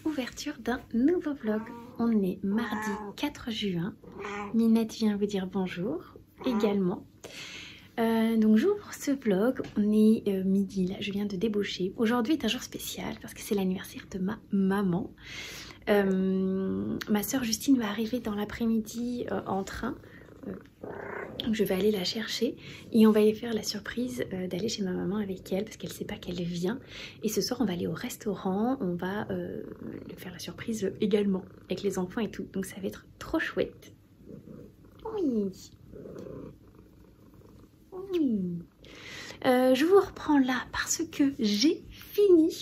ouverture d'un nouveau vlog. On est mardi 4 juin. Minette vient vous dire bonjour également. Donc j'ouvre ce vlog, on est midi là, je viens de débaucher. Aujourd'hui est un jour spécial parce que c'est l'anniversaire de ma maman. Ma soeur Justine va arriver dans l'après-midi en train. Je vais aller la chercher et on va y faire la surprise d'aller chez ma maman avec elle parce qu'elle ne sait pas qu'elle vient. Et ce soir on va aller au restaurant, on va lui faire la surprise également avec les enfants et tout. Donc ça va être trop chouette. Oui. Oui. Je vous reprends là parce que j'ai fini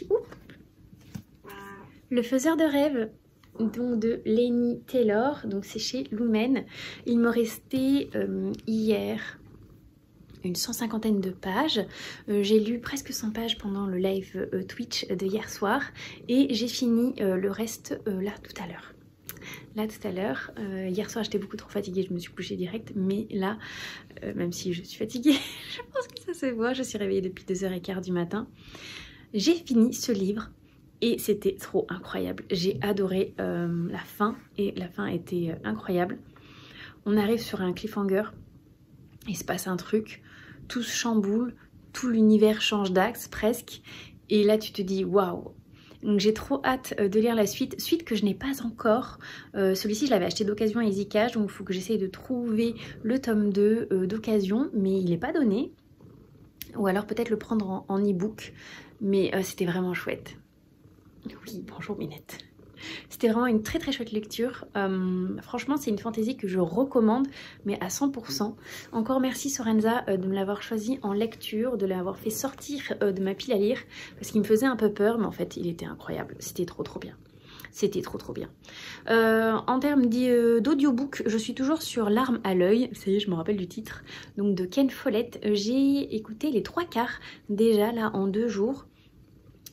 Le Faiseur de rêves donc de Laini Taylor, donc c'est chez Lumen. Il me restait hier une 150aine de pages. J'ai lu presque 100 pages pendant le live Twitch de hier soir et j'ai fini le reste là tout à l'heure. Hier soir j'étais beaucoup trop fatiguée, je me suis couchée direct, mais là, même si je suis fatiguée, je pense que ça se voit, je suis réveillée depuis 2h15 du matin. J'ai fini ce livre et c'était trop incroyable. J'ai adoré la fin et la fin était incroyable. On arrive sur un cliffhanger, il se passe un truc, tout se chamboule, tout l'univers change d'axe presque et là tu te dis waouh. Donc j'ai trop hâte de lire la suite que je n'ai pas encore. Celui-ci je l'avais acheté d'occasion à Easy Cash, donc il faut que j'essaye de trouver le tome 2 d'occasion, mais il n'est pas donné. Ou alors peut-être le prendre en e-book, mais c'était vraiment chouette. Oui, bonjour Minette. C'était vraiment une très chouette lecture. Franchement, c'est une fantaisie que je recommande, mais à 100%. Encore merci Sorenza de me l'avoir choisi en lecture, de l'avoir fait sortir de ma pile à lire, parce qu'il me faisait un peu peur, mais en fait, il était incroyable. C'était trop bien. C'était trop bien. En termes d'audiobook, je suis toujours sur Larme à l'œil. Ça y est, je me rappelle du titre. Donc de Ken Follett. J'ai écouté les 3/4 déjà là en 2 jours.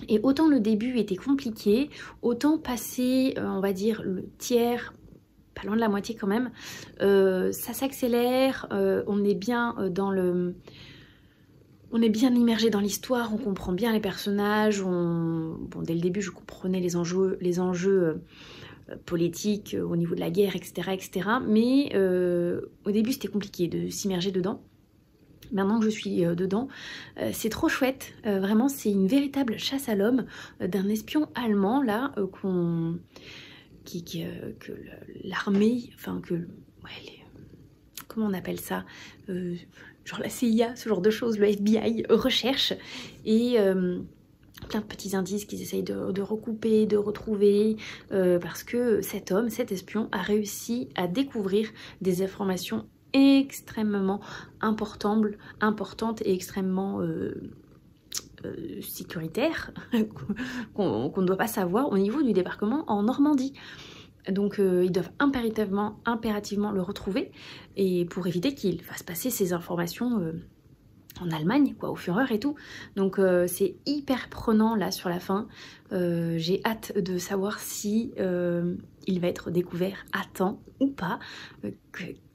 Et autant le début était compliqué, autant passer, on va dire, le tiers, pas loin de la moitié quand même, ça s'accélère, on est bien on est bien immergé dans l'histoire, on comprend bien les personnages, bon, dès le début je comprenais les enjeux politiques au niveau de la guerre, etc. Mais au début c'était compliqué de s'immerger dedans. Maintenant que je suis dedans, c'est trop chouette. Vraiment, c'est une véritable chasse à l'homme d'un espion allemand là que l'armée, enfin comment on appelle ça, genre la CIA, ce genre de choses, le FBI recherche et plein de petits indices qu'ils essayent de recouper, de retrouver, parce que cet homme, cet espion, a réussi à découvrir des informations extrêmement importante et extrêmement sécuritaire qu'on ne doit pas savoir au niveau du débarquement en Normandie. Donc ils doivent impérativement le retrouver et pour éviter qu'il fasse passer ces informations en Allemagne, quoi, au Führer et tout. Donc c'est hyper prenant là sur la fin. J'ai hâte de savoir si il va être découvert à temps ou pas.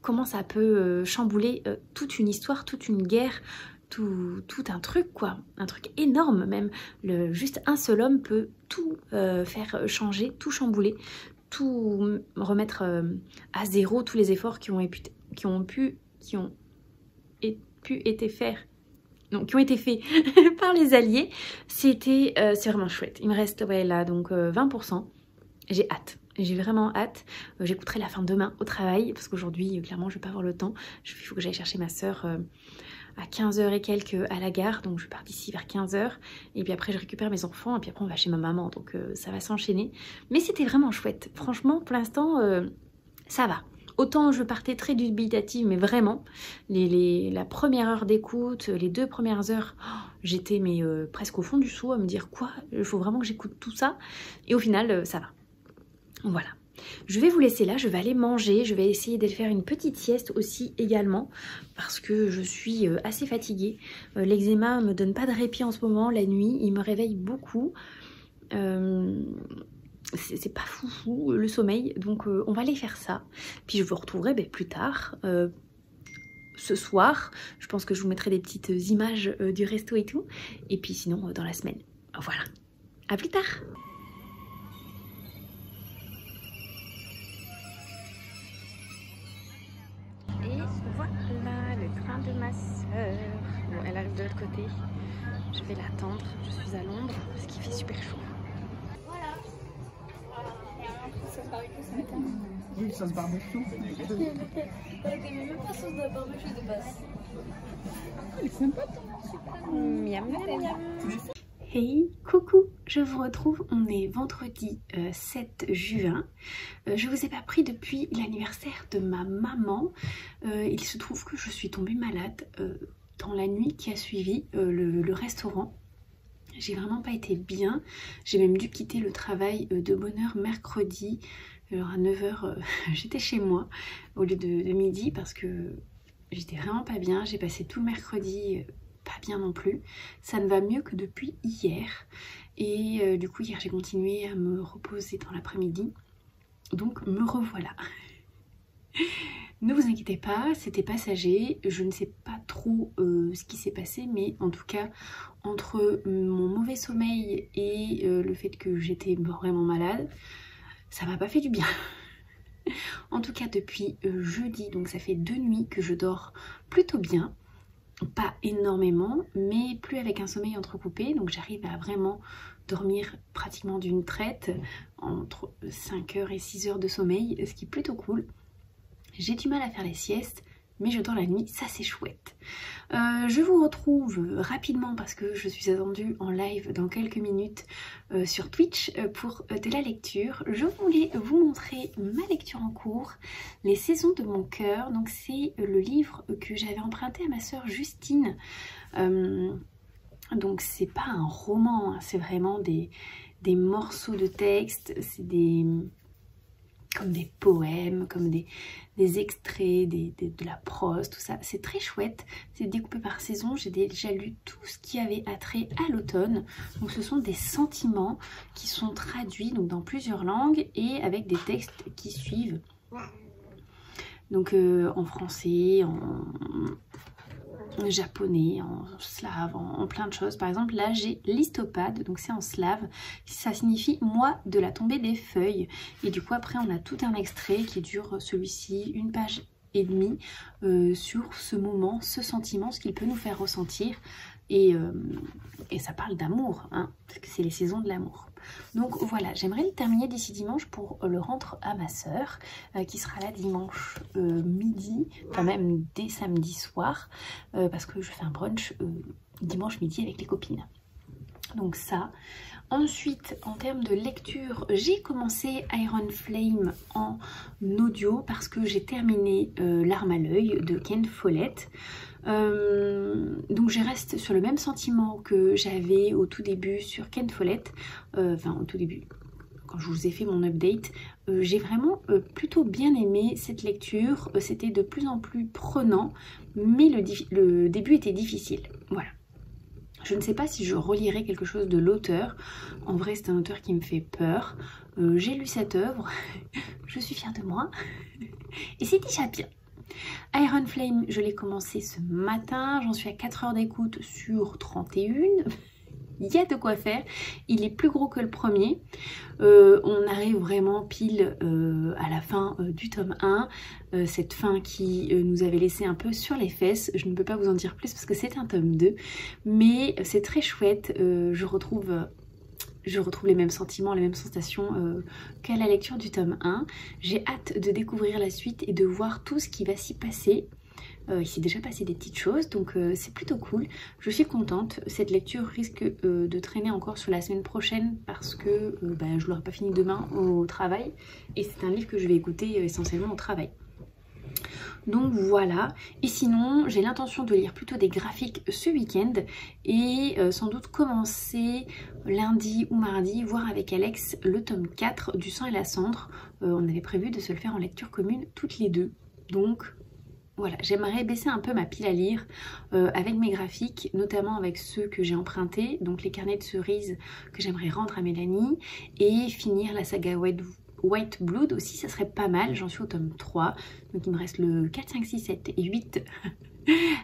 Comment ça peut chambouler toute une histoire, toute une guerre, tout un truc quoi. Un truc énorme même. Juste un seul homme peut tout faire changer, tout chambouler, tout remettre à zéro, tous les efforts qui ont été faits par les alliés. C'est vraiment chouette. Il me reste là donc 20%. J'ai hâte. J'ai vraiment hâte. J'écouterai la fin demain au travail parce qu'aujourd'hui clairement je vais pas avoir le temps. Il faut que j'aille chercher ma soeur à 15h et quelques à la gare, donc je pars d'ici vers 15h et puis après je récupère mes enfants et puis après on va chez ma maman, donc ça va s'enchaîner. Mais c'était vraiment chouette. Franchement pour l'instant ça va. Autant je partais très dubitative, mais vraiment, la première heure d'écoute, les 2 premières heures, j'étais presque au fond du seau à me dire quoi, il faut vraiment que j'écoute tout ça. Et au final, ça va. Voilà. Je vais vous laisser là, je vais aller manger, je vais essayer de faire une petite sieste aussi également, parce que je suis assez fatiguée. L'eczéma ne me donne pas de répit en ce moment, la nuit, il me réveille beaucoup. C'est pas foufou le sommeil, donc on va aller faire ça. Puis je vous retrouverai plus tard, ce soir. Je pense que je vous mettrai des petites images du resto et tout. Et puis sinon dans la semaine. Voilà, à plus tard. Bon, elle arrive de l'autre côté. Je vais l'attendre. Je suis à l'ombre parce qu'il fait super chaud. Voilà. Ça se barbecue ce matin. Oui, sauce barbecue. Elle était même pas sauce de barbecue de base. Elle est sympa, Miam, miam, miam. Hey, coucou, je vous retrouve, on est vendredi 7 juin. Je vous ai pas pris depuis l'anniversaire de ma maman. Il se trouve que je suis tombée malade dans la nuit qui a suivi le restaurant. J'ai vraiment pas été bien. J'ai même dû quitter le travail de bonne heure mercredi. Alors à 9 h, j'étais chez moi au lieu de midi parce que j'étais vraiment pas bien. J'ai passé tout le mercredi pas bien non plus. Ça ne va mieux que depuis hier. Et du coup hier j'ai continué à me reposer dans l'après-midi. Donc me revoilà. Ne vous inquiétez pas, c'était passager. Je ne sais pas trop ce qui s'est passé, mais en tout cas, entre mon mauvais sommeil et le fait que j'étais vraiment malade, ça m'a pas fait du bien. En tout cas, depuis jeudi, donc ça fait 2 nuits que je dors plutôt bien. Pas énormément, mais plus avec un sommeil entrecoupé. Donc j'arrive à vraiment dormir pratiquement d'une traite, entre 5 heures et 6 heures de sommeil, ce qui est plutôt cool. J'ai du mal à faire les siestes, mais je dors la nuit, ça c'est chouette. Je vous retrouve rapidement parce que je suis attendue en live dans quelques minutes sur Twitch pour de la lecture. Je voulais vous montrer ma lecture en cours, Les Saisons de mon cœur. Donc c'est le livre que j'avais emprunté à ma sœur Justine. Donc c'est pas un roman, hein, c'est vraiment des morceaux de texte, c'est comme des poèmes, comme des extraits, de la prose, tout ça. C'est très chouette, c'est découpé par saison. J'ai déjà lu tout ce qui avait attrait à l'automne. Donc ce sont des sentiments qui sont traduits donc, dans plusieurs langues et avec des textes qui suivent. Donc en français, en japonais, en slave, en plein de choses. Par exemple, là j'ai listopade, donc c'est en slave. Ça signifie mois de la tombée des feuilles. Et du coup, après, on a tout un extrait qui dure celui-ci 1 page et demie sur ce moment, ce sentiment, ce qu'il peut nous faire ressentir. Et ça parle d'amour, hein, parce que c'est les saisons de l'amour. Donc voilà, j'aimerais le terminer d'ici dimanche pour le rendre à ma sœur qui sera là dimanche midi, enfin même dès samedi soir, parce que je fais un brunch dimanche midi avec les copines. Donc ça. Ensuite, en termes de lecture, j'ai commencé Iron Flame en audio parce que j'ai terminé L'arme à l'œil de Ken Follett. Donc je reste sur le même sentiment que j'avais au tout début sur Ken Follett, enfin au tout début quand je vous ai fait mon update. J'ai vraiment plutôt bien aimé cette lecture, c'était de plus en plus prenant, mais le début était difficile, voilà. Je ne sais pas si je relirai quelque chose de l'auteur. En vrai, c'est un auteur qui me fait peur. J'ai lu cette œuvre. Je suis fière de moi. Et c'est déjà bien. Iron Flame, je l'ai commencé ce matin. J'en suis à 4 heures d'écoute sur 31. Il y a de quoi faire. Il est plus gros que le premier. On arrive vraiment pile à la fin du tome 1. Cette fin qui nous avait laissé un peu sur les fesses. Je ne peux pas vous en dire plus parce que c'est un tome 2. Mais c'est très chouette. Je retrouve les mêmes sentiments, les mêmes sensations qu'à la lecture du tome 1. J'ai hâte de découvrir la suite et de voir tout ce qui va s'y passer. Il s'est déjà passé des petites choses, donc c'est plutôt cool. Je suis contente. Cette lecture risque de traîner encore sur la semaine prochaine parce que je ne l'aurai pas fini demain au travail. Et c'est un livre que je vais écouter essentiellement au travail. Donc voilà, et sinon j'ai l'intention de lire plutôt des graphiques ce week-end et sans doute commencer lundi ou mardi, voir avec Alex le tome 4 du sang et la cendre. On avait prévu de se le faire en lecture commune toutes les deux, donc voilà, j'aimerais baisser un peu ma pile à lire avec mes graphiques, notamment avec ceux que j'ai empruntés, donc les carnets de cerises que j'aimerais rendre à Mélanie, et finir la saga White Blood aussi, ça serait pas mal. J'en suis au tome 3, donc il me reste le 4, 5, 6, 7 et 8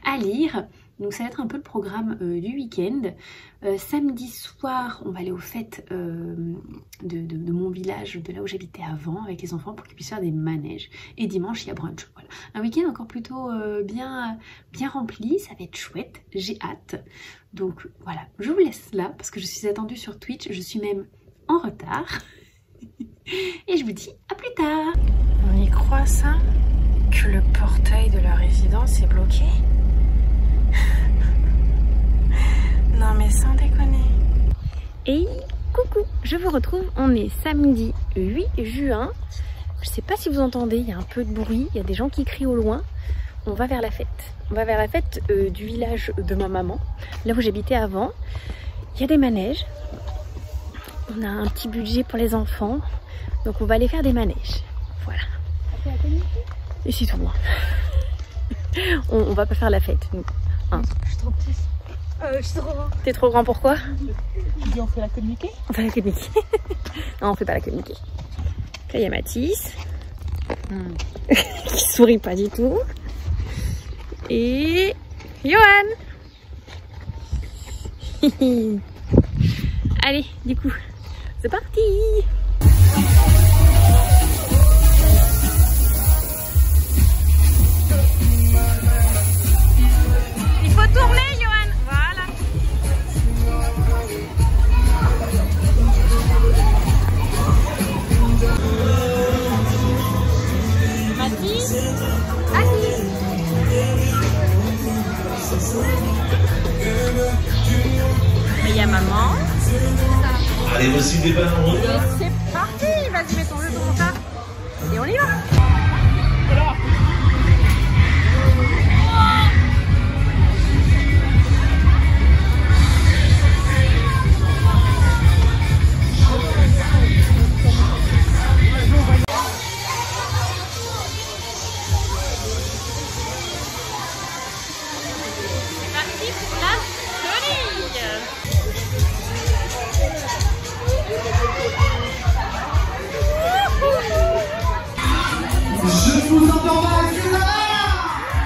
à lire. Donc ça va être un peu le programme du week-end. Samedi soir, on va aller aux fêtes de mon village, de là où j'habitais avant, avec les enfants pour qu'ils puissent faire des manèges. Et dimanche, il y a brunch. Voilà. Un week-end encore plutôt bien rempli, ça va être chouette, j'ai hâte. Donc voilà, je vous laisse là parce que je suis attendue sur Twitch, je suis même en retard. Et je vous dis à plus tard. On y croit ça? Que le portail de la résidence est bloqué? Non mais sans déconner. Et coucou, je vous retrouve, on est samedi 8 juin. Je sais pas si vous entendez, il y a un peu de bruit, il y a des gens qui crient au loin. On va vers la fête. On va vers la fête du village de ma maman, là où j'habitais avant. Il y a des manèges. On a un petit budget pour les enfants. Donc on va aller faire des manèges. Voilà. Et c'est tout. On va pas faire la fête. Nous. Hein. Je suis trop petite. Je suis trop grand. T'es trop grand, pourquoi? Tu dis on fait la communiquer? On fait la communiquer. Non, on fait pas la communiquer. Là, il y a Mathis. Qui sourit pas du tout. Et Johan. Allez, du coup, c'est parti. Il faut tourner, Johan. Voilà. Mathis. Assis. Il y a maman. Allez, voici des ballons. Et c'est parti. Vas-y, mets ton jeu sur mon chat. Et on y va. Voilà. C'est parti pour la Sonic. Je vous entends pas,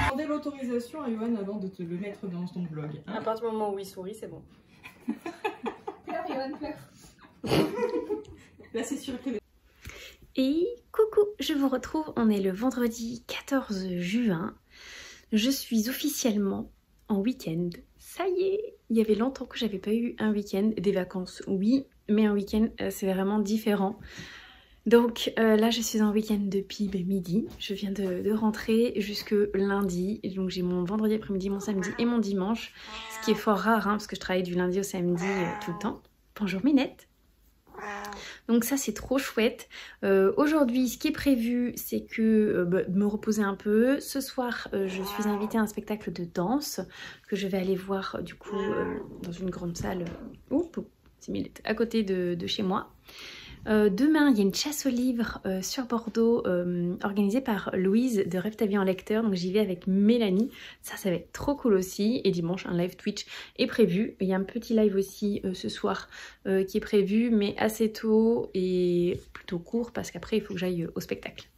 Demandez l'autorisation à Johan avant de te le mettre dans ton blog. À partir du moment où il sourit, c'est bon. Pleure, Yoann, pleure. Là c'est sûr que... Et coucou, je vous retrouve, on est le vendredi 14 juin. Je suis officiellement en week-end. Ça y est, il y avait longtemps que j'avais pas eu un week-end, des vacances oui, mais un week-end c'est vraiment différent. Donc là je suis en week-end depuis midi, je viens de rentrer jusque lundi, donc j'ai mon vendredi après-midi, mon samedi et mon dimanche, ce qui est fort rare parce que je travaille du lundi au samedi tout le temps. Bonjour Minette. Donc ça c'est trop chouette. Aujourd'hui ce qui est prévu c'est que me reposer un peu. Ce soir je suis invitée à un spectacle de danse que je vais aller voir du coup dans une grande salle 6 minutes à côté de chez moi. Demain, il y a une chasse aux livres sur Bordeaux organisée par Louise de Rêve ta vie en lecteur. Donc j'y vais avec Mélanie. Ça va être trop cool aussi. Et dimanche, un live Twitch est prévu. Il y a un petit live aussi ce soir qui est prévu, mais assez tôt et plutôt court parce qu'après, il faut que j'aille au spectacle.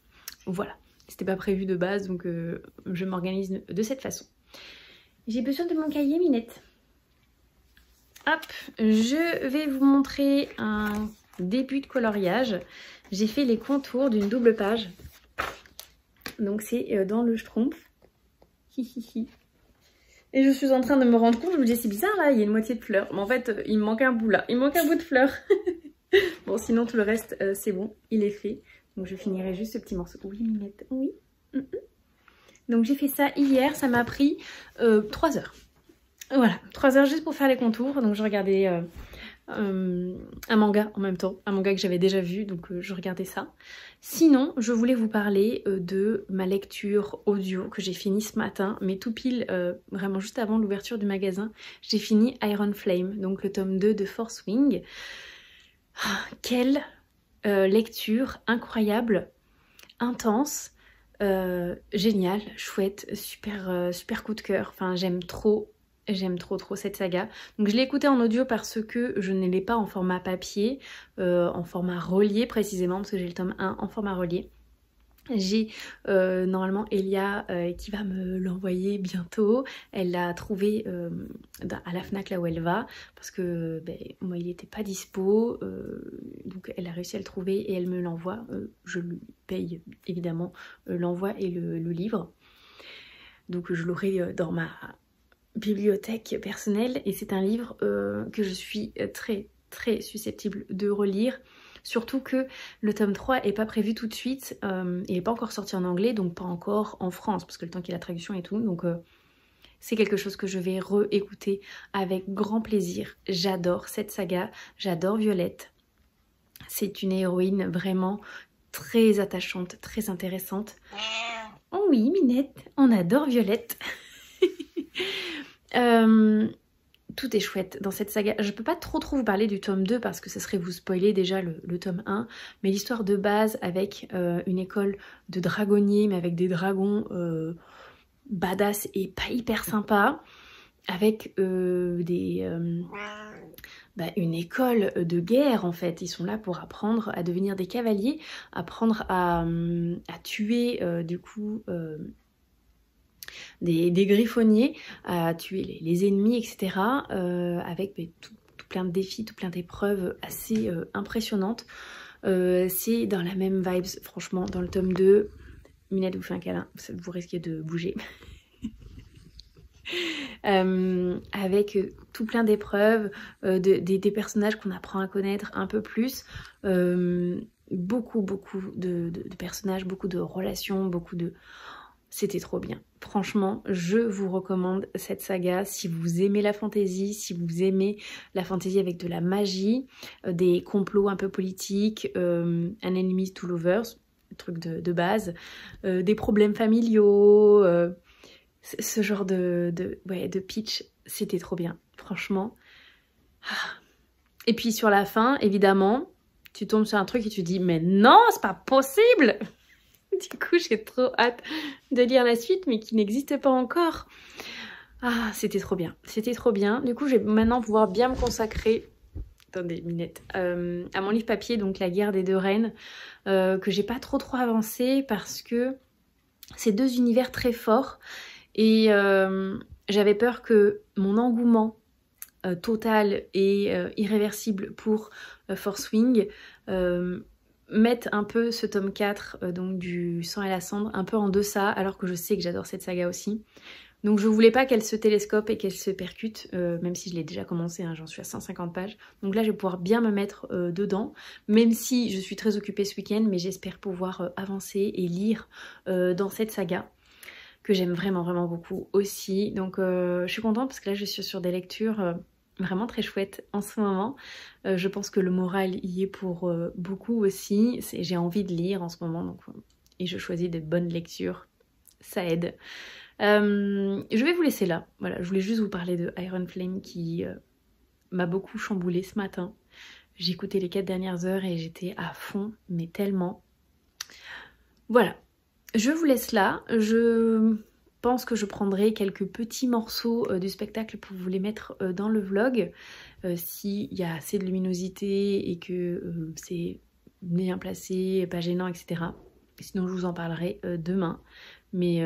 Voilà. C'était pas prévu de base, donc je m'organise de cette façon. J'ai besoin de mon cahier, Minette. Hop, je vais vous montrer un début de coloriage. J'ai fait les contours d'une double page. Donc c'est dans le Schtroumpf. Et je suis en train de me rendre compte, je me dis c'est bizarre là, il y a une moitié de fleurs. Mais en fait, il me manque un bout là. Il me manque un bout de fleurs. Bon, sinon tout le reste, c'est bon, il est fait. Donc je finirai juste ce petit morceau. Oui, Minette, oui. Donc j'ai fait ça hier, ça m'a pris 3 heures. Voilà, 3 heures juste pour faire les contours. Donc je regardais un manga en même temps, un manga que j'avais déjà vu, donc je regardais ça. Sinon, je voulais vous parler de ma lecture audio que j'ai fini ce matin, mais tout pile, vraiment juste avant l'ouverture du magasin, j'ai fini Iron Flame, donc le tome 2 de Force Wing. Ah, quelle lecture incroyable, intense, géniale, chouette, super coup de cœur. Enfin, j'aime trop cette saga. Donc je l'ai écoutée en audio parce que je ne l'ai pas en format papier, en format relié précisément, parce que j'ai le tome 1 en format relié. J'ai normalement Elia qui va me l'envoyer bientôt. Elle l'a trouvé à la FNAC là où elle va parce que moi il n'était pas dispo, donc elle a réussi à le trouver et elle me l'envoie. Je lui paye évidemment l'envoi et le livre, donc je l'aurai dans ma bibliothèque personnelle et c'est un livre que je suis très susceptible de relire. Surtout que le tome 3 est pas prévu tout de suite, il n'est pas encore sorti en anglais, donc pas encore en France, parce que le temps qu'il y a la traduction et tout, donc c'est quelque chose que je vais réécouter avec grand plaisir. J'adore cette saga, j'adore Violette, c'est une héroïne vraiment très attachante, très intéressante. Oh oui Minette, on adore Violette. Tout est chouette dans cette saga. Je peux pas trop vous parler du tome 2 parce que ça serait vous spoiler déjà le tome 1. Mais l'histoire de base avec une école de dragonniers mais avec des dragons badass et pas hyper sympa. Avec une école de guerre en fait. Ils sont là pour apprendre à devenir des cavaliers, apprendre à tuer du coup... des griffonniers, à tuer les ennemis, etc. Avec tout plein de défis, tout plein d'épreuves assez impressionnantes. C'est dans la même vibes, franchement, dans le tome 2. Minette vous fait un câlin, vous risquez de bouger. Avec tout plein d'épreuves, des personnages qu'on apprend à connaître un peu plus. Beaucoup de personnages, beaucoup de relations, beaucoup de... C'était trop bien. Franchement, je vous recommande cette saga si vous aimez la fantasy, si vous aimez la fantasy avec de la magie, des complots un peu politiques, un enemies to lovers, truc de base, des problèmes familiaux, ce genre de pitch, c'était trop bien, franchement. Et puis sur la fin, évidemment, tu tombes sur un truc et tu dis « Mais non, c'est pas possible !» Du coup, j'ai trop hâte de lire la suite, mais qui n'existe pas encore. Ah, c'était trop bien. C'était trop bien. Du coup, je vais maintenant pouvoir bien me consacrer... Attendez, Minette. À mon livre papier, donc La guerre des deux reines, que j'ai pas trop avancé parce que c'est deux univers très forts. Et j'avais peur que mon engouement total et irréversible pour Force Wing... mettre un peu ce tome 4, donc du sang et la cendre, un peu en deçà, alors que je sais que j'adore cette saga aussi. Donc je voulais pas qu'elle se télescope et qu'elle se percute, même si je l'ai déjà commencé, hein, j'en suis à 150 pages. Donc là je vais pouvoir bien me mettre dedans, même si je suis très occupée ce week-end, mais j'espère pouvoir avancer et lire dans cette saga, que j'aime vraiment beaucoup aussi. Donc je suis contente parce que là je suis sur des lectures... vraiment très chouette en ce moment. Je pense que le moral y est pour beaucoup aussi. J'ai envie de lire en ce moment donc, et je choisis de bonnes lectures. Ça aide. Je vais vous laisser là. Voilà, je voulais juste vous parler de Iron Flame qui m'a beaucoup chamboulée ce matin. J'ai écouté les 4 dernières heures et j'étais à fond, mais tellement. Voilà, je vous laisse là. Je pense que je prendrai quelques petits morceaux du spectacle pour vous les mettre dans le vlog s'il y a assez de luminosité et que c'est bien placé, pas gênant, etc. Sinon je vous en parlerai demain. Mais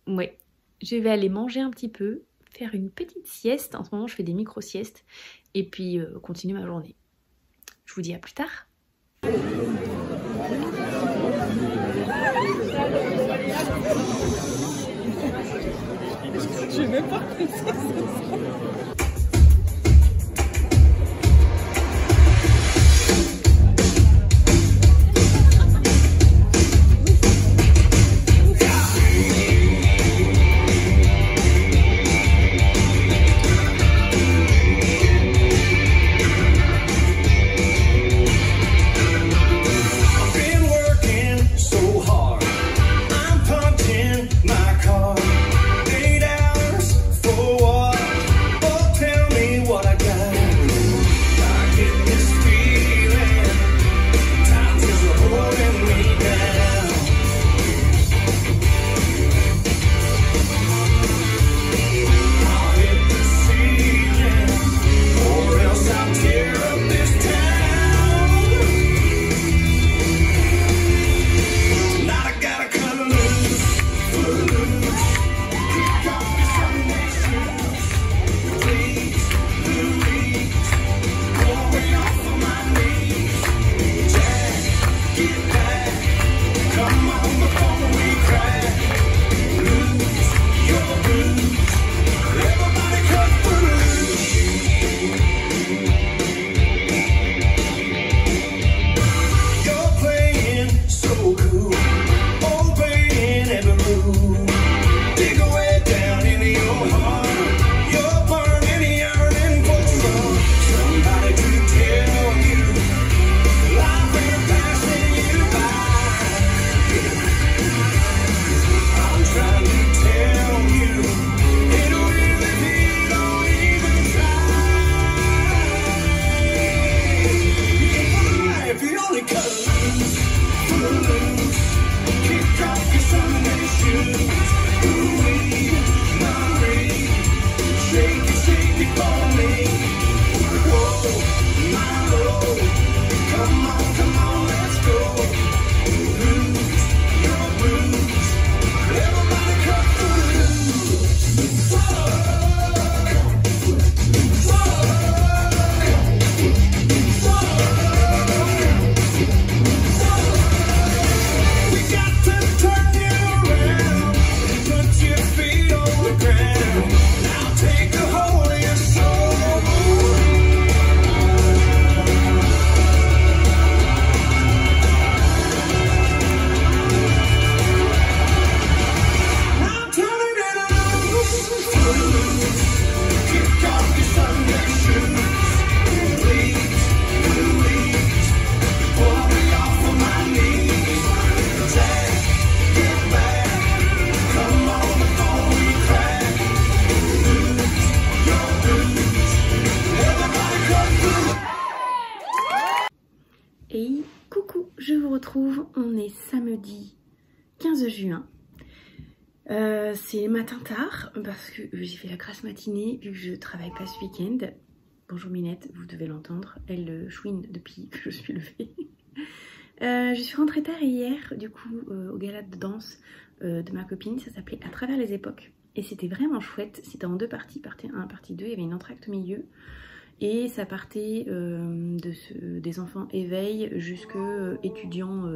ouais, je vais aller manger un petit peu, faire une petite sieste. En ce moment je fais des micro-siestes et puis continuer ma journée. Je vous dis à plus tard. Je vais même pas penser ça. My car, 8 hours for what? before we crack. Lose your blues. Everybody cut loose. You're playing so cool, obeying every rule. Dig away down into your heart. You're burning, yearning for love. Somebody to tell you life ain't passing you by. I'm trying to tell you it really if you don't even try. If you only cut loose, footloose, kick off your Sunday shoes. Ooh-wee, Marie, shake it for me. Whoa, my lord, come on, let's go. Lose your blues, everybody cut loose. We got to turn you around, put your feet on the ground. Now take a hold of your soul. Now turn it loose. Kick off your Sunday shoes. Please, Louise, pull me off of my knees. Jack, get back. Come on before we crack. Lose your blues. Everybody cut through. Et coucou, je vous retrouve, on est samedi 15 juin. C'est matin tard parce que j'ai fait la grasse matinée vu que je travaille pas ce week-end. Bonjour Minette, vous devez l'entendre, elle chouine depuis que je suis levée. Je suis rentrée tard hier du coup au gala de danse de ma copine, ça s'appelait À travers les époques. Et c'était vraiment chouette, c'était en deux parties, partie 1, partie 2, il y avait une entracte au milieu. Et ça partait des enfants éveil jusque étudiants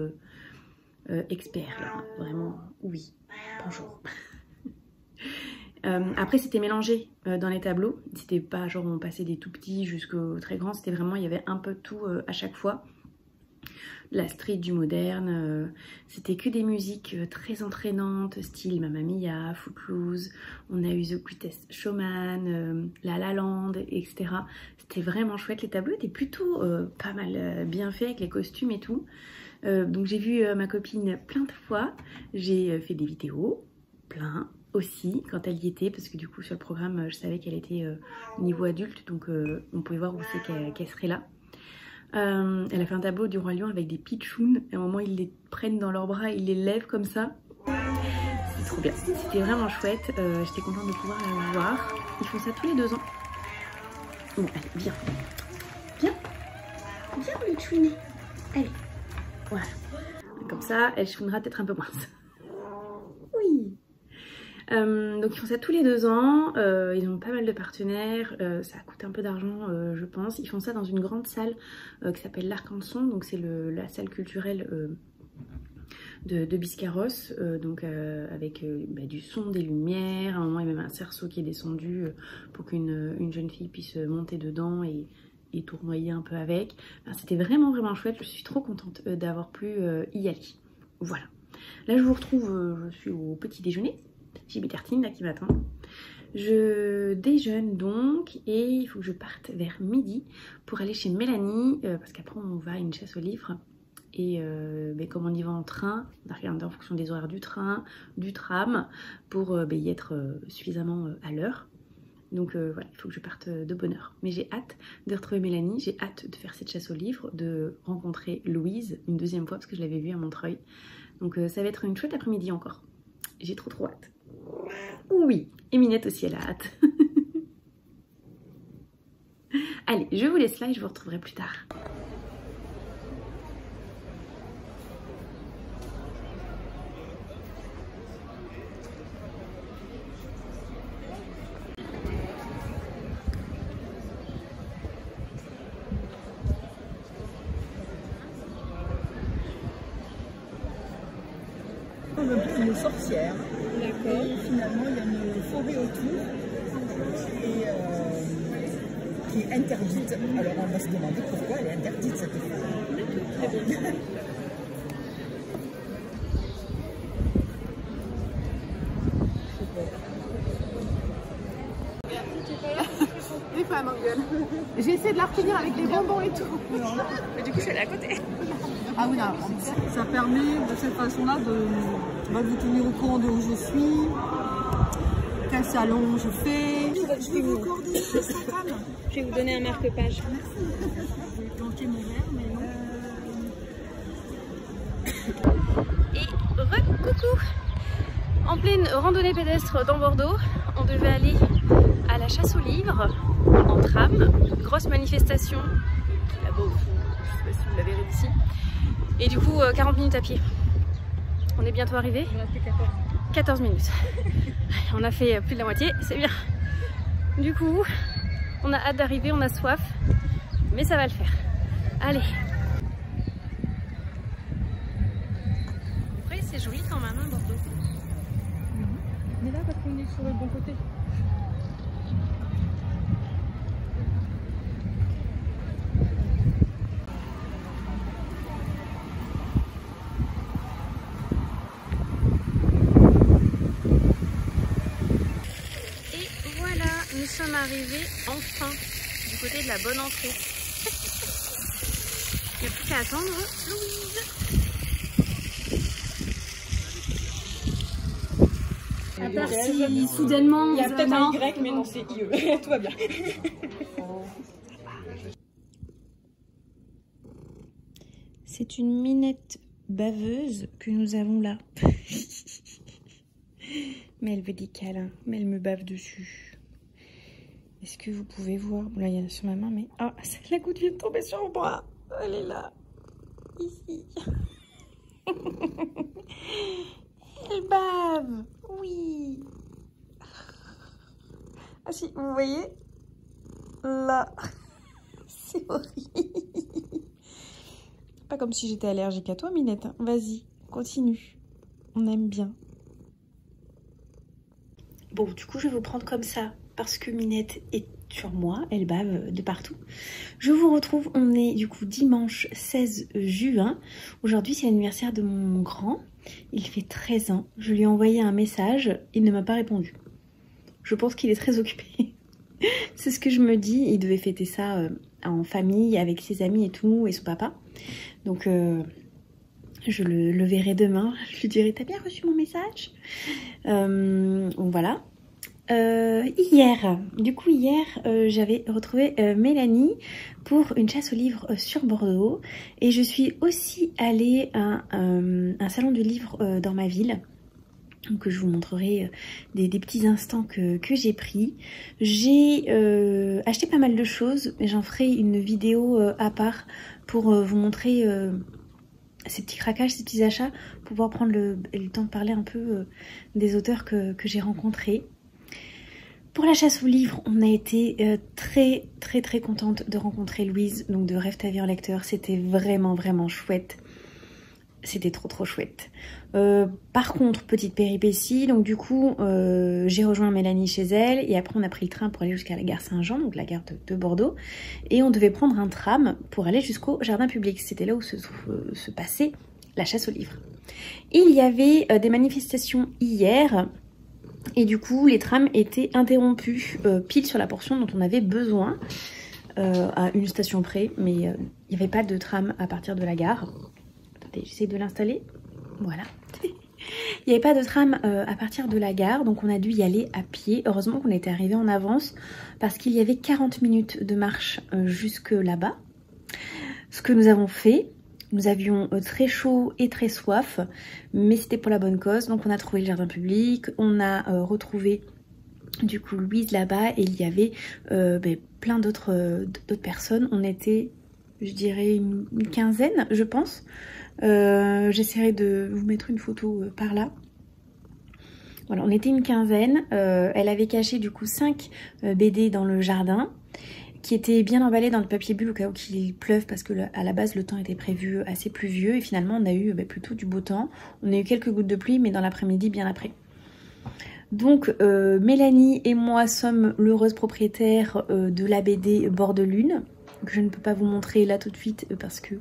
experts, là, vraiment, oui, bonjour. Après c'était mélangé dans les tableaux, c'était pas genre on passait des tout petits jusqu'aux très grands, c'était vraiment, il y avait un peu de tout à chaque fois. La street, du moderne, c'était que des musiques très entraînantes, style Mamma Mia, Footloose, on a eu The Greatest Showman, La La Land, etc. C'était vraiment chouette, les tableaux étaient plutôt pas mal bien faits avec les costumes et tout. Donc j'ai vu ma copine plein de fois, j'ai fait des vidéos, plein aussi quand elle y était, parce que du coup sur le programme je savais qu'elle était niveau adulte, donc on pouvait voir où c'est qu'elle serait là. Elle a fait un tableau du Roi Lion avec des pitchouns. À un moment ils les prennent dans leurs bras, ils les lèvent comme ça. C'est trop bien, c'était vraiment chouette. J'étais contente de pouvoir la voir. Ils font ça tous les 2 ans. Bon, allez, viens. Viens. Viens me chouiner. Allez, voilà. Comme ça, elle chounera peut-être un peu moins. Oui. Donc ils font ça tous les 2 ans, ils ont pas mal de partenaires, ça coûte un peu d'argent je pense. Ils font ça dans une grande salle qui s'appelle l'Arc-en-Son, donc c'est la salle culturelle de Biscarrosse, donc avec du son, des lumières. À un moment il y a même un cerceau qui est descendu pour qu'une jeune fille puisse monter dedans et tournoyer un peu avec. Enfin, c'était vraiment chouette, je suis trop contente d'avoir pu y aller. Voilà, là je vous retrouve, je suis au petit déjeuner. J'ai mes tartines là qui m'attendent. Je déjeune donc et il faut que je parte vers midi pour aller chez Mélanie parce qu'après on va à une chasse aux livres et comme on y va en train, on a regardé en fonction des horaires du train, du tram pour y être suffisamment à l'heure. Donc voilà, il faut que je parte de bonne heure. Mais j'ai hâte de retrouver Mélanie, j'ai hâte de faire cette chasse aux livres, de rencontrer Louise une 2e fois parce que je l'avais vue à Montreuil. Donc ça va être une chouette après-midi encore. J'ai trop hâte. Oui, et Minette aussi elle a hâte. Allez, je vous laisse là et je vous retrouverai plus tard. Une sorcière. D'accord. Et finalement, il y a une forêt autour et, qui est interdite. Alors on va se demander pourquoi elle est interdite cette forêt. Très bien. Des fois, elle m'engueule. J'ai essayé de la retenir avec des bonbons et tout. Mais du coup, je suis allée à côté. Ah oui, non, ça permet de cette façon-là de vous tenir au courant de où je suis, quel salon je fais. Je vais vous coordonner sur Instagram. Je vais vous donner un marque-page. Je vais planter mon verre, mais non. Et re-coucou. En pleine randonnée pédestre dans Bordeaux, on devait aller à la chasse aux livres en tram. Grosse manifestation là-bas au fond, je sais pas si vous la verrez d'ici. Et du coup 40 minutes à pied. On est bientôt arrivé. 14 minutes. On a fait plus de la moitié, c'est bien. Du coup, on a hâte d'arriver, on a soif, mais ça va le faire. Allez. Après c'est joli quand même, hein, Bordeaux. On est là parce qu'on est sur le bon côté. Et voilà, nous sommes arrivés enfin du côté de la bonne entrée. Il n'y a plus qu'à attendre Louise. À part si soudainement. Il y a peut-être un Y, mais non, c'est IE. Tout va bien. C'est une minette baveuse que nous avons là. Mais elle veut des câlins, mais elle me bave dessus. Est-ce que vous pouvez voir? Bon, là, il y en a sur ma main, mais... Ah, la goutte vient de tomber sur mon bras. Elle est là. Ici. Elle bave. Oui. Ah si, vous voyez? Là. C'est horrible. Pas comme si j'étais allergique à toi, Minette. Vas-y, continue. On aime bien. Bon, du coup, je vais vous prendre comme ça parce que Minette est sur moi. Elle bave de partout. Je vous retrouve, on est du coup dimanche 16 juin. Aujourd'hui, c'est l'anniversaire de mon grand. Il fait 13 ans. Je lui ai envoyé un message. Il ne m'a pas répondu. Je pense qu'il est très occupé. C'est ce que je me dis. Il devait fêter ça en famille, avec ses amis et tout, et son papa. Donc, je le verrai demain. Je lui dirai, t'as bien reçu mon message? Voilà. Hier, j'avais retrouvé Mélanie pour une chasse aux livres sur Bordeaux. Et je suis aussi allée à un salon du livre dans ma ville. Donc je vous montrerai des petits instants que j'ai pris. J'ai acheté pas mal de choses, mais j'en ferai une vidéo à part pour vous montrer ces petits craquages, ces petits achats, pour pouvoir prendre le temps de parler un peu des auteurs que j'ai rencontrés. Pour la chasse aux livres, on a été très contente de rencontrer Louise, donc de Rêve ta vie en lecteur. C'était vraiment chouette. C'était trop chouette. Par contre, petite péripétie, donc du coup, j'ai rejoint Mélanie chez elle et après on a pris le train pour aller jusqu'à la gare Saint-Jean, donc la gare de Bordeaux, et on devait prendre un tram pour aller jusqu'au jardin public. C'était là où se passait la chasse aux livres. Il y avait des manifestations hier et du coup, les trams étaient interrompus pile sur la portion dont on avait besoin à une station près, mais il n'y avait pas de tram à partir de la gare. J'essaie de l'installer. Voilà. Il n'y avait pas de tram à partir de la gare, donc on a dû y aller à pied. Heureusement qu'on était arrivé en avance parce qu'il y avait 40 minutes de marche jusque là-bas. Ce que nous avons fait, nous avions très chaud et très soif, mais c'était pour la bonne cause. Donc on a trouvé le jardin public, on a retrouvé du coup Louise là-bas et il y avait plein d'autres personnes. On était, je dirais, une quinzaine, je pense. J'essaierai de vous mettre une photo par là. Voilà, on était une quinzaine. Elle avait caché du coup 5 BD dans le jardin. qui était bien emballé dans le papier bulle au cas où qu'il pleuve parce que à la base le temps était prévu assez pluvieux et finalement on a eu plutôt du beau temps. On a eu quelques gouttes de pluie mais dans l'après-midi bien après. Donc Mélanie et moi sommes l'heureuse propriétaire de la BD Bord de Lune, que je ne peux pas vous montrer là tout de suite parce que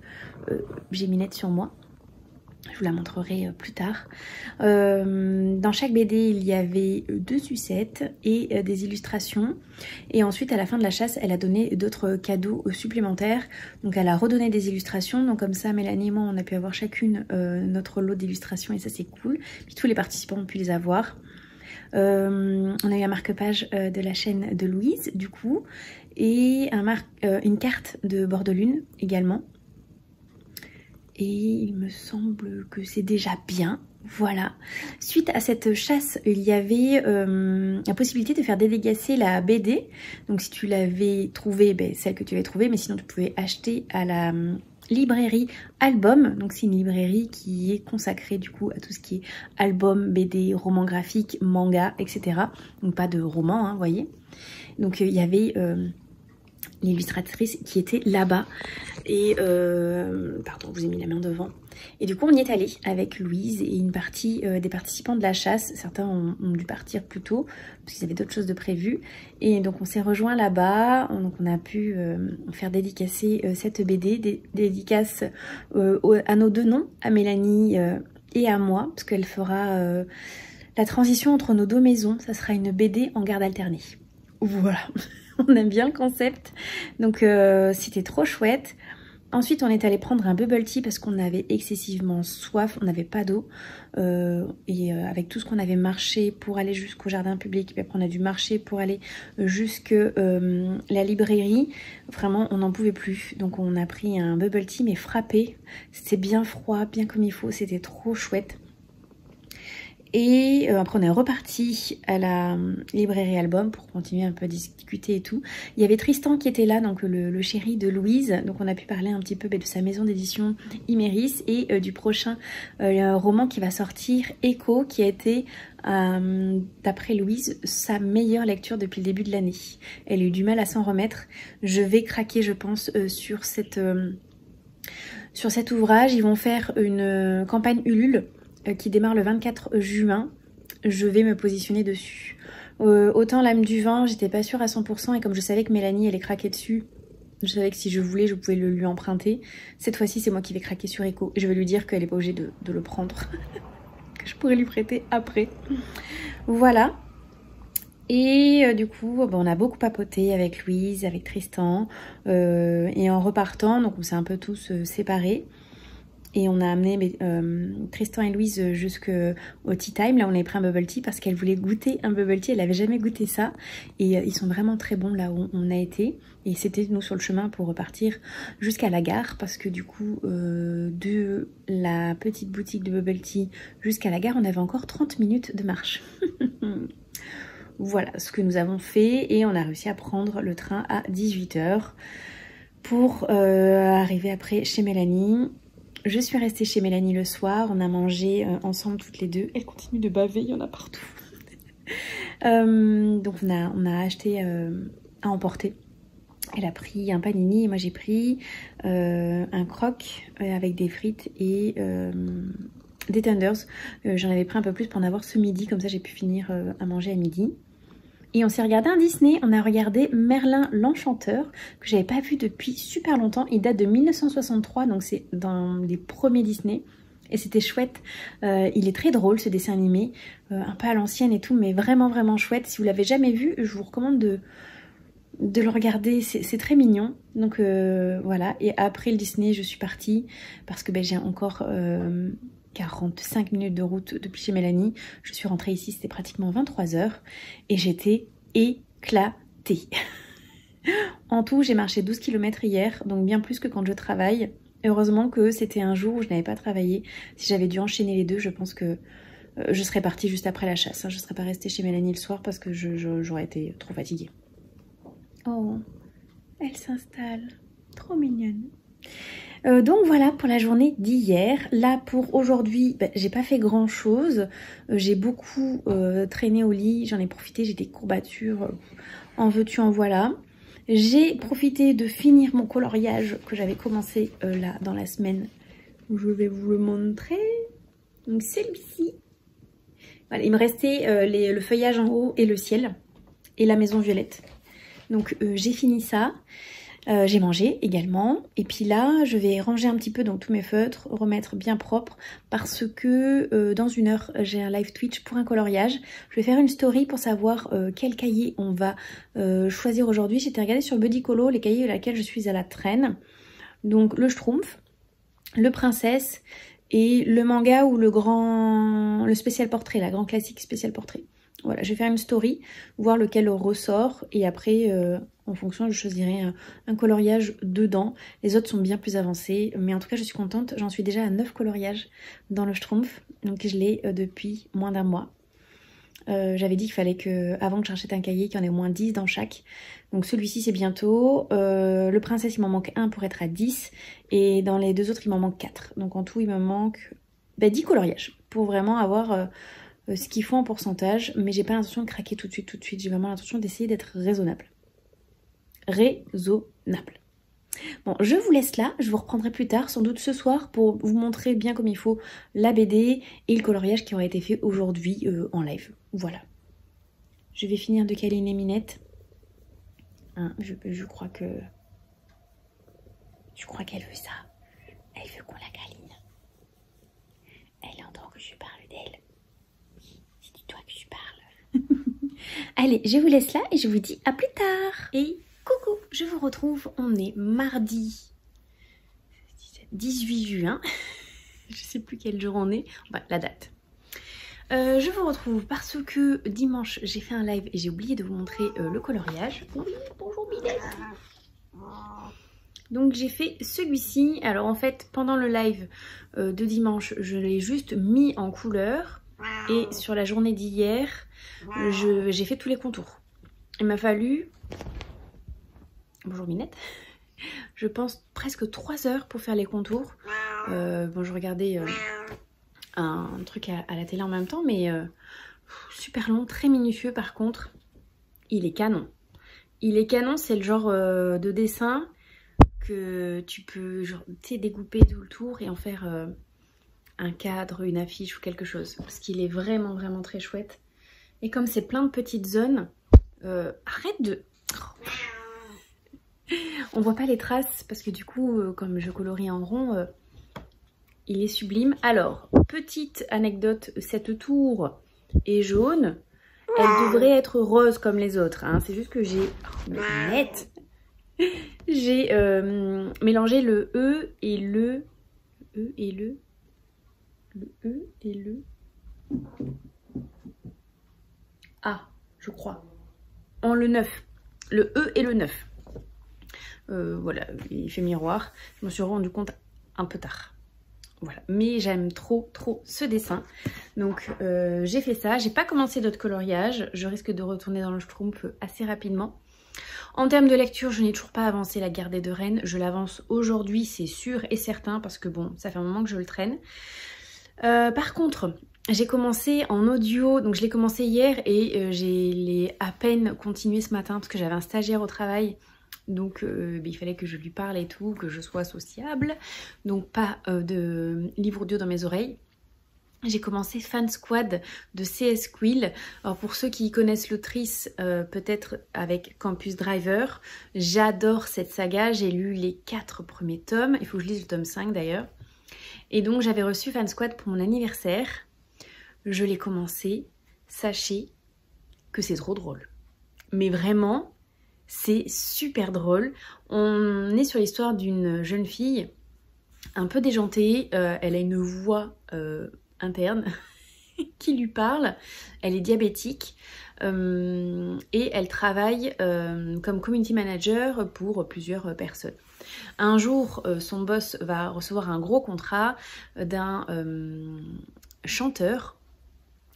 j'ai Minette sur moi. Je vous la montrerai plus tard. Dans chaque BD, il y avait 2 sucettes et des illustrations. Et ensuite, à la fin de la chasse, elle a donné d'autres cadeaux supplémentaires. Donc, elle a redonné des illustrations. Donc, comme ça, Mélanie et moi, on a pu avoir chacune notre lot d'illustrations. Et ça, c'est cool. Puis, tous les participants ont pu les avoir. On a eu un marque-page de la chaîne de Louise, du coup. Et une carte de Bord de Lune également. Et il me semble que c'est déjà bien. Voilà. Suite à cette chasse, il y avait la possibilité de faire dédicacer la BD. Donc si tu l'avais trouvée, celle que tu avais trouvée, mais sinon tu pouvais acheter à la librairie Album. Donc c'est une librairie qui est consacrée du coup à tout ce qui est album, BD, romans graphiques, manga, etc. Donc pas de romans, hein, vous voyez. Donc il y avait l'illustratrice qui était là-bas et pardon, je vous ai mis la main devant, et du coup on y est allé avec Louise et une partie des participants de la chasse. Certains ont dû partir plus tôt parce qu'ils avaient d'autres choses de prévues, et donc on s'est rejoint là-bas. Donc on a pu faire dédicacer cette BD, dédicace à nos 2 noms, à Mélanie et à moi, parce qu'elle fera la transition entre nos 2 maisons. Ça sera une BD en garde alternée. Voilà. On aime bien le concept, donc c'était trop chouette. Ensuite on est allé prendre un bubble tea parce qu'on avait excessivement soif, on n'avait pas d'eau, et avec tout ce qu'on avait marché pour aller jusqu'au jardin public, puis après on a dû marcher pour aller jusque la librairie, vraiment on n'en pouvait plus. Donc on a pris un bubble tea mais frappé, c'était bien froid, bien comme il faut, c'était trop chouette. Et après on est reparti à la librairie Album pour continuer un peu à discuter et tout. Il y avait Tristan qui était là, donc le chéri de Louise. Donc on a pu parler un petit peu de sa maison d'édition Iméris et du prochain roman qui va sortir, Echo, qui a été d'après Louise sa meilleure lecture depuis le début de l'année. Elle a eu du mal à s'en remettre. Je vais craquer je pense sur cet ouvrage. Ils vont faire une campagne Ulule qui démarre le 24 juin, je vais me positionner dessus. Autant l'âme du vent, j'étais pas sûre à 100%, et comme je savais que Mélanie elle est craquée dessus, je savais que si je voulais, je pouvais le lui emprunter. Cette fois-ci, c'est moi qui vais craquer sur Echo. Je vais lui dire qu'elle est pas obligée de le prendre, que je pourrais lui prêter après. Voilà. Et du coup, on a beaucoup papoté avec Louise, avec Tristan, et en repartant, donc on s'est un peu tous séparés. Et on a amené Tristan et Louise jusqu'au tea time. Là, on avait pris un bubble tea parce qu'elle voulait goûter un bubble tea. Elle n'avait jamais goûté ça. Et ils sont vraiment très bons là où on a été. Et c'était nous sur le chemin pour repartir jusqu'à la gare. Parce que du coup, de la petite boutique de bubble tea jusqu'à la gare, on avait encore 30 minutes de marche. Voilà ce que nous avons fait. Et on a réussi à prendre le train à 18 h pour arriver après chez Mélanie. Je suis restée chez Mélanie le soir, on a mangé ensemble toutes les 2. Elle continue de baver, il y en a partout. Donc on a acheté à emporter. Elle a pris un panini et moi j'ai pris un croque avec des frites et des tenders. J'en avais pris un peu plus pour en avoir ce midi, comme ça j'ai pu finir à manger à midi. Et on s'est regardé un Disney, on a regardé Merlin l'Enchanteur, que j'avais pas vu depuis super longtemps. Il date de 1963, donc c'est dans les premiers Disney. Et c'était chouette, il est très drôle ce dessin animé, un peu à l'ancienne et tout, mais vraiment vraiment chouette. Si vous l'avez jamais vu, je vous recommande de le regarder, c'est très mignon. Donc voilà, et après le Disney, je suis partie, parce que j'ai encore 45 minutes de route depuis chez Mélanie. Je suis rentrée ici, c'était pratiquement 23 h et j'étais éclatée. En tout, j'ai marché 12 km hier, donc bien plus que quand je travaille. Heureusement que c'était un jour où je n'avais pas travaillé. Si j'avais dû enchaîner les deux, je pense que je serais partie juste après la chasse. Je ne serais pas restée chez Mélanie le soir parce que j'aurais été trop fatiguée. Oh, elle s'installe. Trop mignonne. Donc voilà pour la journée d'hier. Là pour aujourd'hui, j'ai pas fait grand chose. J'ai beaucoup traîné au lit, j'en ai profité, j'ai des courbatures, en veux-tu en voilà. J'ai profité de finir mon coloriage que j'avais commencé là dans la semaine. Je vais vous le montrer. Donc celui-ci. Voilà, il me restait le feuillage en haut et le ciel. Et la maison violette. Donc j'ai fini ça. J'ai mangé également. Et puis là, je vais ranger un petit peu donc tous mes feutres, remettre bien propre. Parce que dans 1 heure, j'ai un live Twitch pour un coloriage. Je vais faire une story pour savoir quel cahier on va choisir aujourd'hui. J'étais regardée sur Buddycolo, les cahiers à laquelle je suis à la traîne. Donc le Schtroumpf, le Princesse et le manga ou le spécial portrait, la grand classique spécial portrait. Voilà, je vais faire une story, voir lequel ressort et après, en fonction, je choisirai un coloriage dedans. Les autres sont bien plus avancés, mais en tout cas, je suis contente. J'en suis déjà à 9 coloriages dans le Schtroumpf, donc je l'ai depuis moins d'1 mois. J'avais dit qu'il fallait que, avant que j'achète un cahier, qu'il y en ait au moins 10 dans chaque. Donc celui-ci, c'est bientôt. Le Princesse, il m'en manque 1 pour être à 10. Et dans les 2 autres, il m'en manque 4. Donc en tout, il me manque 10 coloriages pour vraiment avoir... ce qu'il faut en pourcentage, mais j'ai pas l'intention de craquer tout de suite. J'ai vraiment l'intention d'essayer d'être raisonnable. Bon, je vous laisse là, je vous reprendrai plus tard, sans doute ce soir, pour vous montrer bien comme il faut la BD et le coloriage qui aura été fait aujourd'hui en live. Voilà. Je vais finir de caler les minettes. Hein, je crois qu'elle veut ça. Elle veut qu'on la câline. Elle entend que je parle d'elle. Toi que je parle. Allez, je vous laisse là et je vous dis à plus tard. Et coucou, je vous retrouve, on est mardi 18 juin. Je sais plus quel jour on est, enfin, la date. Je vous retrouve parce que dimanche j'ai fait un live et j'ai oublié de vous montrer le coloriage. Oui, bonjour Bilette. Donc j'ai fait celui-ci. Alors en fait pendant le live de dimanche je l'ai juste mis en couleur. Et sur la journée d'hier, j'ai fait tous les contours. Il m'a fallu, bonjour Minette, je pense presque 3 heures pour faire les contours. Bon, je regardais un truc à la télé en même temps, mais super long, très minutieux par contre. Il est canon. Il est canon, c'est le genre de dessin que tu peux découper tout le tour et en faire... un cadre, une affiche ou quelque chose. Parce qu'il est vraiment, vraiment très chouette. Et comme c'est plein de petites zones, arrête de... On voit pas les traces parce que du coup, comme je colorie en rond, il est sublime. Alors, petite anecdote, cette tour est jaune. Elle devrait être rose comme les autres. Hein. C'est juste que j'ai... J'ai mélangé le E et le... A, je crois. En le 9. Le E et le 9. Voilà, il fait miroir. Je me suis rendu compte un peu tard. Voilà, mais j'aime trop ce dessin. Donc j'ai fait ça. J'ai pas commencé d'autres coloriages. Je risque de retourner dans le Schtroumpf assez rapidement. En termes de lecture, je n'ai toujours pas avancé La Guerre des 2 Reines. Je l'avance aujourd'hui, c'est sûr et certain, parce que bon, ça fait un moment que je le traîne. Par contre, j'ai commencé en audio, donc je l'ai commencé hier et j'ai à peine continué ce matin parce que j'avais un stagiaire au travail. Donc il fallait que je lui parle et tout, que je sois sociable. Donc pas de livre audio dans mes oreilles. J'ai commencé Fan Squad de C.S. Quill. Alors pour ceux qui connaissent l'autrice, peut-être avec Campus Driver, j'adore cette saga. J'ai lu les 4 premiers tomes. Il faut que je lise le tome 5 d'ailleurs. Et donc j'avais reçu Fan Squad pour mon anniversaire. Je l'ai commencé. Sachez que c'est trop drôle. Mais vraiment, c'est super drôle. On est sur l'histoire d'une jeune fille un peu déjantée. Elle a une voix interne qui lui parle. Elle est diabétique et elle travaille comme community manager pour plusieurs personnes. Un jour, son boss va recevoir un gros contrat d'un chanteur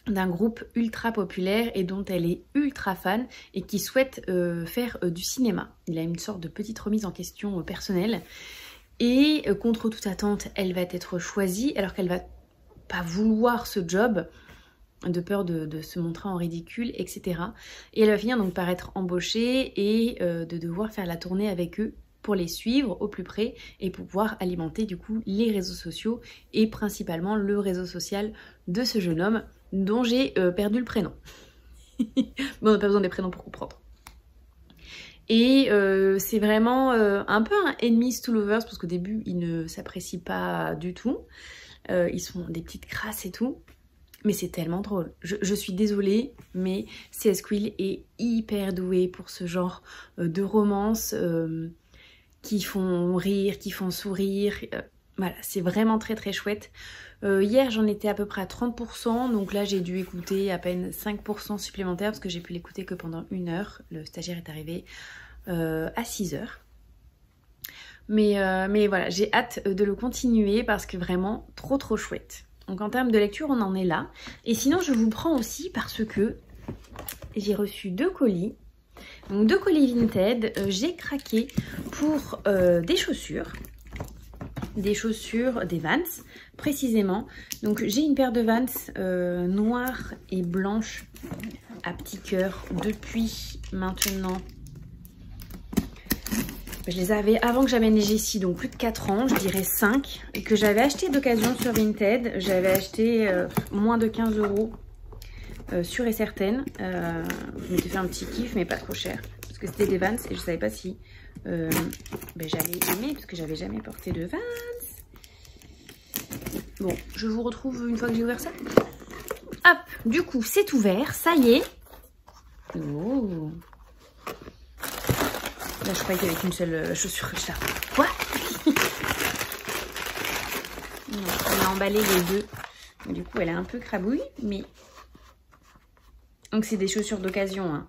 d'un groupe ultra populaire et dont elle est ultra fan et qui souhaite faire du cinéma. Il a une sorte de petite remise en question personnelle et contre toute attente, elle va être choisie alors qu'elle va pas vouloir ce job. de peur de se montrer en ridicule, etc. Et elle va finir donc par être embauchée et de devoir faire la tournée avec eux pour les suivre au plus près et pour pouvoir alimenter du coup les réseaux sociaux et principalement le réseau social de ce jeune homme dont j'ai perdu le prénom. Bon, on n'a pas besoin des prénoms pour comprendre. Et c'est vraiment un peu un enemies to lovers parce qu'au début ils ne s'apprécient pas du tout. Ils sont des petites crasses et tout. Mais c'est tellement drôle. Je suis désolée, mais C.S. Quill est hyper doué pour ce genre de romance qui font rire, qui font sourire. Voilà, c'est vraiment très très chouette. Hier, j'en étais à peu près à 30%, donc là, j'ai dû écouter à peine 5% supplémentaires parce que j'ai pu l'écouter que pendant 1 heure. Le stagiaire est arrivé à 6 heures. Mais voilà, j'ai hâte de le continuer parce que vraiment trop trop chouette. Donc en termes de lecture, on en est là. Et sinon, je vous prends aussi parce que j'ai reçu 2 colis. Donc 2 colis Vinted. J'ai craqué pour des chaussures. Des chaussures, des Vans, précisément. Donc j'ai une paire de Vans noire et blanche à petit cœur depuis maintenant. Je les avais avant que j'amène les Jessie, donc plus de 4 ans, je dirais 5, et que j'avais acheté d'occasion sur Vinted. J'avais acheté moins de 15 €, sûre et certaine. Je m'étais fait un petit kiff, mais pas trop cher, parce que c'était des Vans et je savais pas si j'allais aimer, parce que j'avais jamais porté de Vans. Bon, je vous retrouve une fois que j'ai ouvert ça. Hop, du coup, c'est ouvert, ça y est. Oh. Là, je croyais qu'il y avait qu'une seule chaussure. Quoi? On a emballé les 2. Du coup, elle est un peu crabouille, mais... Donc, c'est des chaussures d'occasion. Hein.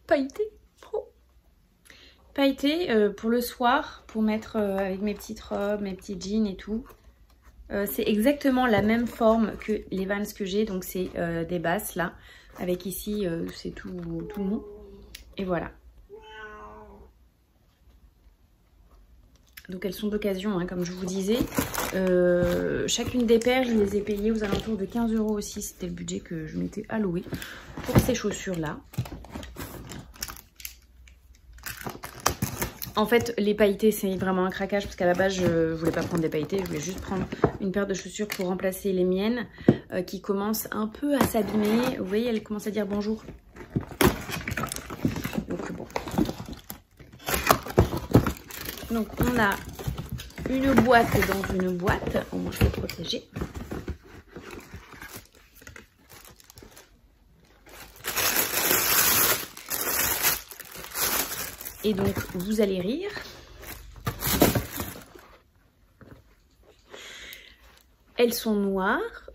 Pailletées. Pro. Pailletées pour le soir, pour mettre avec mes petites robes, mes petits jeans et tout. C'est exactement la même forme que les Vans que j'ai. Donc, c'est des basses, là. Avec ici, c'est tout mou. Et voilà. Donc elles sont d'occasion, hein, comme je vous disais. Chacune des paires, je les ai payées aux alentours de 15 € aussi. C'était le budget que je m'étais alloué pour ces chaussures-là. En fait, les pailletés, c'est vraiment un craquage parce qu'à la base, je voulais pas prendre des pailletés. Je voulais juste prendre une paire de chaussures pour remplacer les miennes qui commencent un peu à s'abîmer. Vous voyez, elles commencent à dire bonjour. Donc on a une boîte dans une boîte, au moins je vais protéger. Et donc vous allez rire. Elles sont noires,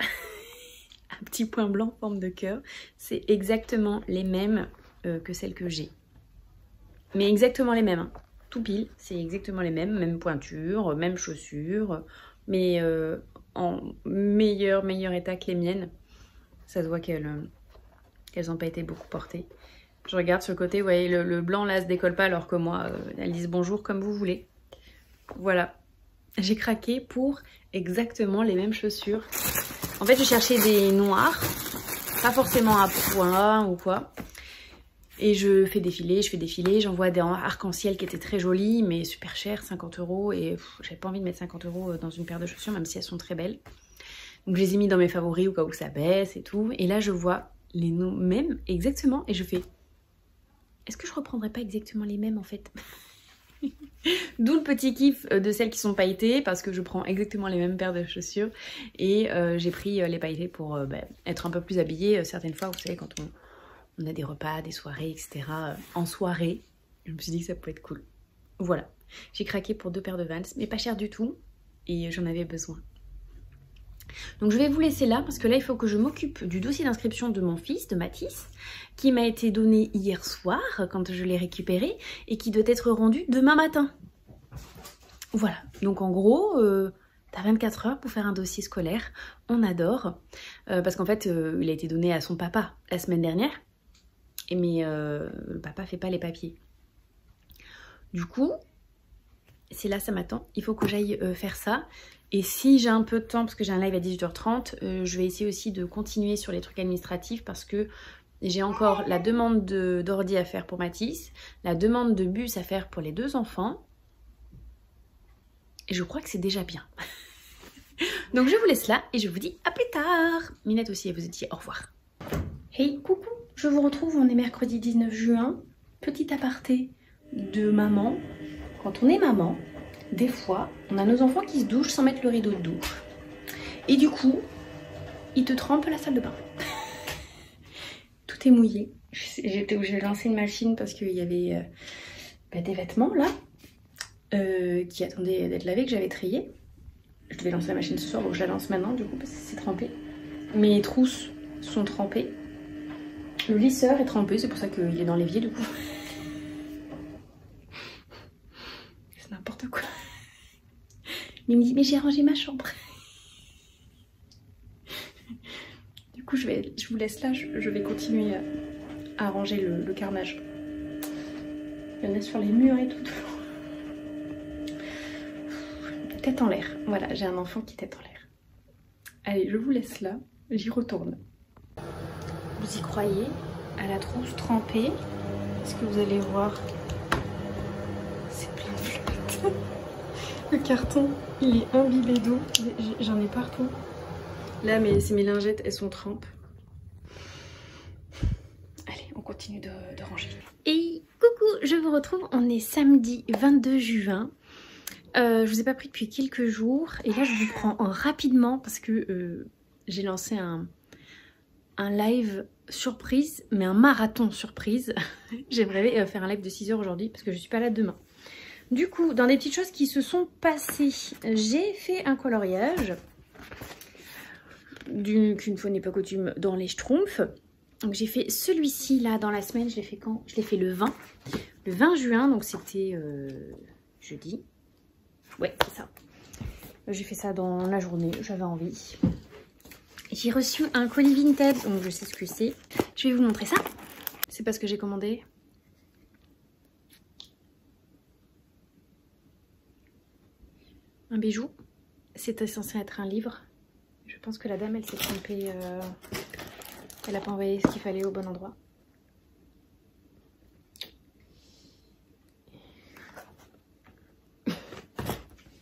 un petit point blanc en forme de cœur. C'est exactement les mêmes que celles que j'ai. Mais exactement les mêmes. Hein. Tout pile, c'est exactement les mêmes, même pointure, même chaussures, mais en meilleur état que les miennes. Ça se voit qu'elles n'ont pas été beaucoup portées. Je regarde sur le côté, vous voyez, le blanc là se décolle pas alors que moi, elles disent bonjour comme vous voulez. Voilà, j'ai craqué pour exactement les mêmes chaussures. En fait, je cherchais des noirs, pas forcément à point ou quoi. Et je fais défiler, j'envoie des arc-en-ciel qui étaient très jolis, mais super chers, 50 €. Et j'avais pas envie de mettre 50 € dans une paire de chaussures, même si elles sont très belles. Donc je les ai mis dans mes favoris au cas où ça baisse et tout. Et là, je vois les mêmes exactement. Et je fais, est-ce que je reprendrais pas exactement les mêmes en fait? D'où le petit kiff de celles qui sont pailletées, parce que je prends exactement les mêmes paires de chaussures. Et j'ai pris les pailletées pour être un peu plus habillée. Certaines fois, vous savez, quand on a des repas, des soirées, etc. En soirée, je me suis dit que ça pouvait être cool. Voilà, j'ai craqué pour 2 paires de Vans, mais pas cher du tout, et j'en avais besoin. Donc je vais vous laisser là, parce que là, il faut que je m'occupe du dossier d'inscription de mon fils, de Mathis, qui m'a été donné hier soir, quand je l'ai récupéré, et qui doit être rendu demain matin. Voilà, donc en gros... T'as 24 heures pour faire un dossier scolaire, on adore, parce qu'en fait, il a été donné à son papa la semaine dernière, mais le papa fait pas les papiers. Du coup, c'est là, ça m'attend. Il faut que j'aille faire ça. Et si j'ai un peu de temps, parce que j'ai un live à 18h30, je vais essayer aussi de continuer sur les trucs administratifs parce que j'ai encore la demande d'ordi à faire pour Mathis, la demande de bus à faire pour les 2 enfants. Et je crois que c'est déjà bien. Donc je vous laisse là et je vous dis à plus tard. Minette aussi, elle vous a dit au revoir. Hey, coucou, je vous retrouve, on est mercredi 19 juin. Petit aparté de maman. Quand on est maman, des fois, on a nos enfants qui se douchent sans mettre le rideau de douche. Et du coup, ils te trempent la salle de bain. Tout est mouillé. J'étais obligée de lancer une machine parce qu'il y avait des vêtements là qui attendaient d'être lavés, que j'avais triés. Je devais lancer la machine ce soir, donc je la lance maintenant du coup parce que c'est trempé. Mes trousses sont trempées. Le lisseur est trempé, c'est pour ça qu'il est dans l'évier du coup. C'est n'importe quoi. Mais il me dit, mais j'ai rangé ma chambre. Du coup, je vous laisse là, je vais continuer à ranger le carnage. Il y en a sur les murs et tout. Tête en l'air. Voilà, j'ai un enfant qui tête en l'air. Allez, je vous laisse là, j'y retourne. Vous y croyez? À la trousse trempée. Est-ce que vous allez voir? C'est plein de flotte. Le carton, il est imbibé d'eau. J'en ai partout. Là, c'est mes lingettes, elles sont trempes. Allez, on continue de ranger. Et coucou, je vous retrouve. On est samedi 22 juin. Je vous ai pas pris depuis quelques jours. Et là, je vous prends rapidement parce que j'ai lancé un live surprise, mais un marathon surprise. J'aimerais faire un live de 6 h aujourd'hui parce que je suis pas là demain. Du coup, dans des petites choses qui se sont passées, j'ai fait un coloriage qu'une fois n'est pas coutume dans les schtroumpfs. Donc j'ai fait celui-ci là dans la semaine, je l'ai fait quand? Je l'ai fait le 20 juin, donc c'était jeudi. Ouais, c'est ça. J'ai fait ça dans la journée, j'avais envie. J'ai reçu un colis Vinted, donc je sais ce que c'est. Je vais vous montrer ça. C'est pas ce que j'ai commandé. Un bijou. C'était censé être un livre. Je pense que la dame, elle s'est trompée. Elle n'a pas envoyé ce qu'il fallait au bon endroit.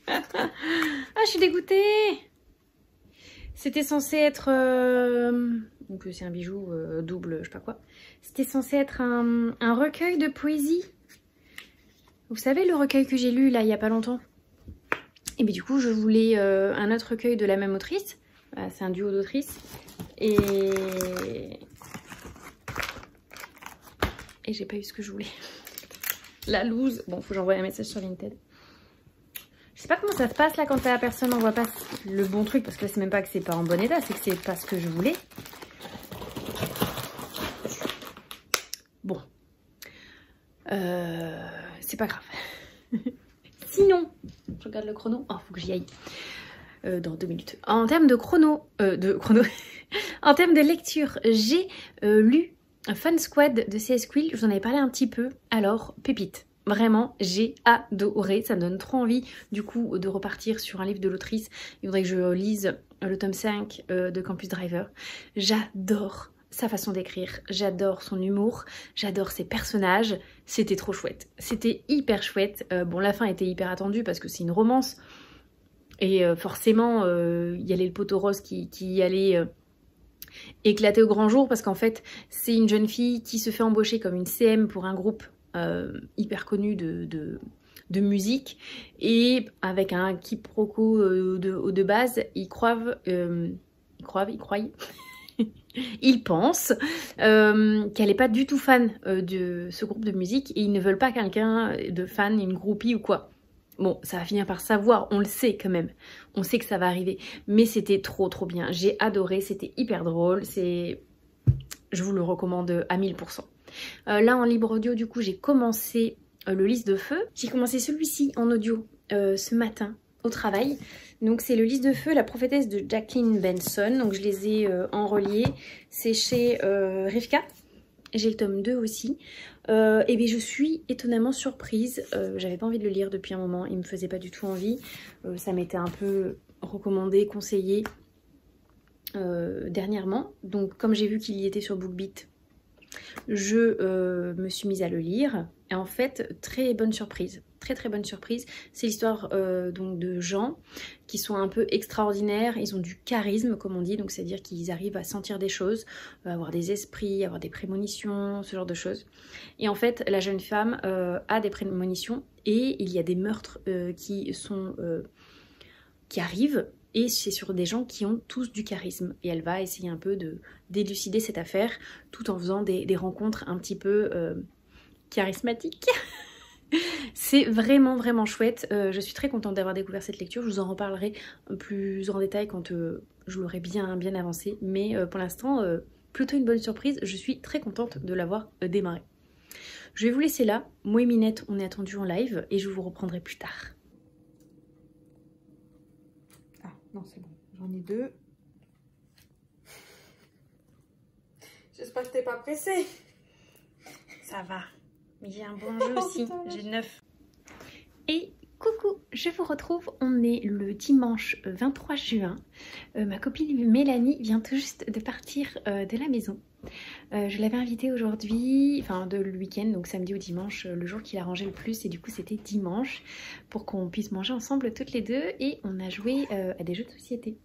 Ah, je suis dégoûtée. C'était censé être... donc c'est un bijou double, je sais pas quoi. C'était censé être un recueil de poésie. Vous savez, le recueil que j'ai lu là, il y a pas longtemps. Et bien du coup, je voulais un autre recueil de la même autrice. C'est un duo d'autrices. Et j'ai pas eu ce que je voulais. La loose. Bon, faut que j'envoie un message sur Vinted. Je sais pas comment ça se passe là quand la personne n'envoie pas le bon truc. Parce que là, c'est même pas que c'est pas en bon état. C'est que c'est pas ce que je voulais. Bon. C'est pas grave. Sinon, je regarde le chrono. Oh, faut que j'y aille. Dans 2 minutes. En termes de en termes de lecture, j'ai lu Fun Squad de C.S. Quill. Je vous en avais parlé un petit peu. Alors, pépite. Vraiment, j'ai adoré. Ça me donne trop envie, du coup, de repartir sur un livre de l'autrice. Il faudrait que je lise le tome 5 de Campus Driver. J'adore sa façon d'écrire. J'adore son humour. J'adore ses personnages. C'était trop chouette. C'était hyper chouette. Bon, la fin était hyper attendue parce que c'est une romance. Et forcément, il y allait le poteau rose qui allait éclater au grand jour parce qu'en fait, c'est une jeune fille qui se fait embaucher comme une CM pour un groupe hyper connu de musique. Et avec un quiproquo de base, ils pensent qu'elle n'est pas du tout fan de ce groupe de musique et ils ne veulent pas quelqu'un de fan, une groupie ou quoi. Bon, ça va finir par savoir, on le sait quand même. On sait que ça va arriver. Mais c'était trop bien. J'ai adoré, c'était hyper drôle. Je vous le recommande à 1000%. Là, en libre audio, du coup, j'ai commencé le Lys de Feu. J'ai commencé celui-ci en audio ce matin au travail. Donc c'est le Lys de Feu, la prophétesse de Jacqueline Benson. Donc je les ai en relié. C'est chez Rivka. J'ai le tome 2 aussi. Et bien je suis étonnamment surprise. J'avais pas envie de le lire depuis un moment. Il me faisait pas du tout envie. Ça m'était un peu recommandé, conseillé dernièrement. Donc comme j'ai vu qu'il y était sur BookBeat, je me suis mise à le lire. Et en fait, très bonne surprise. Très bonne surprise. C'est l'histoire donc de gens qui sont un peu extraordinaires. Ils ont du charisme, comme on dit, donc c'est-à-dire qu'ils arrivent à sentir des choses, avoir des esprits, avoir des prémonitions, ce genre de choses. Et en fait, la jeune femme a des prémonitions et il y a des meurtres qui arrivent. Et c'est sur des gens qui ont tous du charisme. Et elle va essayer un peu d'élucider cette affaire tout en faisant des rencontres un petit peu charismatiques. C'est vraiment chouette. Je suis très contente d'avoir découvert cette lecture. Je vous en reparlerai plus en détail quand je l'aurai bien avancé. Mais pour l'instant, plutôt une bonne surprise. Je suis très contente de l'avoir démarré. Je vais vous laisser là. Moi et Minette, on est attendus en live et je vous reprendrai plus tard. Ah non, c'est bon. J'en ai 2. J'espère que t'es pas pressée. Ça va. Mais j'ai un bon jeu aussi, j'ai 9. Et coucou, je vous retrouve, on est le dimanche 23 juin. Ma copine Mélanie vient tout juste de partir de la maison. Je l'avais invitée aujourd'hui, enfin de le week-end, donc samedi ou dimanche, le jour qui l'arrangeait le plus, et du coup c'était dimanche, pour qu'on puisse manger ensemble toutes les deux, et on a joué à des jeux de société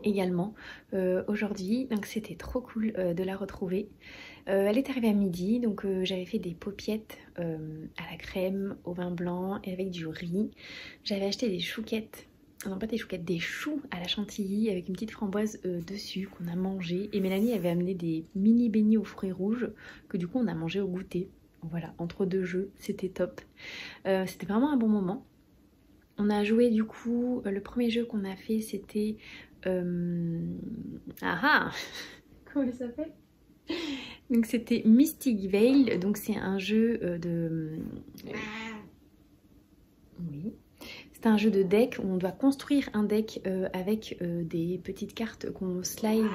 également aujourd'hui, donc c'était trop cool de la retrouver. Elle est arrivée à midi, donc j'avais fait des paupiettes à la crème, au vin blanc et avec du riz. J'avais acheté des chouquettes, non pas des chouquettes, des choux à la chantilly avec une petite framboise dessus qu'on a mangé. Et Mélanie avait amené des mini beignets aux fruits rouges que du coup on a mangé au goûter. Voilà, entre deux jeux, c'était top. C'était vraiment un bon moment. On a joué du coup, le premier jeu qu'on a fait c'était... Comment il s'appelle? Donc c'était Mystic Veil, donc c'est un jeu oui, c'est un jeu de deck où on doit construire un deck avec des petites cartes qu'on slide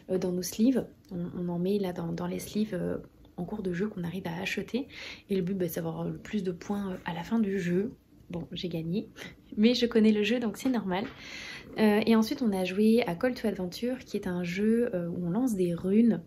dans nos sleeves. On en met là dans les sleeves en cours de jeu qu'on arrive à acheter. Et le but c'est d'avoir le plus de points à la fin du jeu. Bon, j'ai gagné, mais je connais le jeu donc c'est normal. Et ensuite on a joué à Call to Adventure qui est un jeu où on lance des runes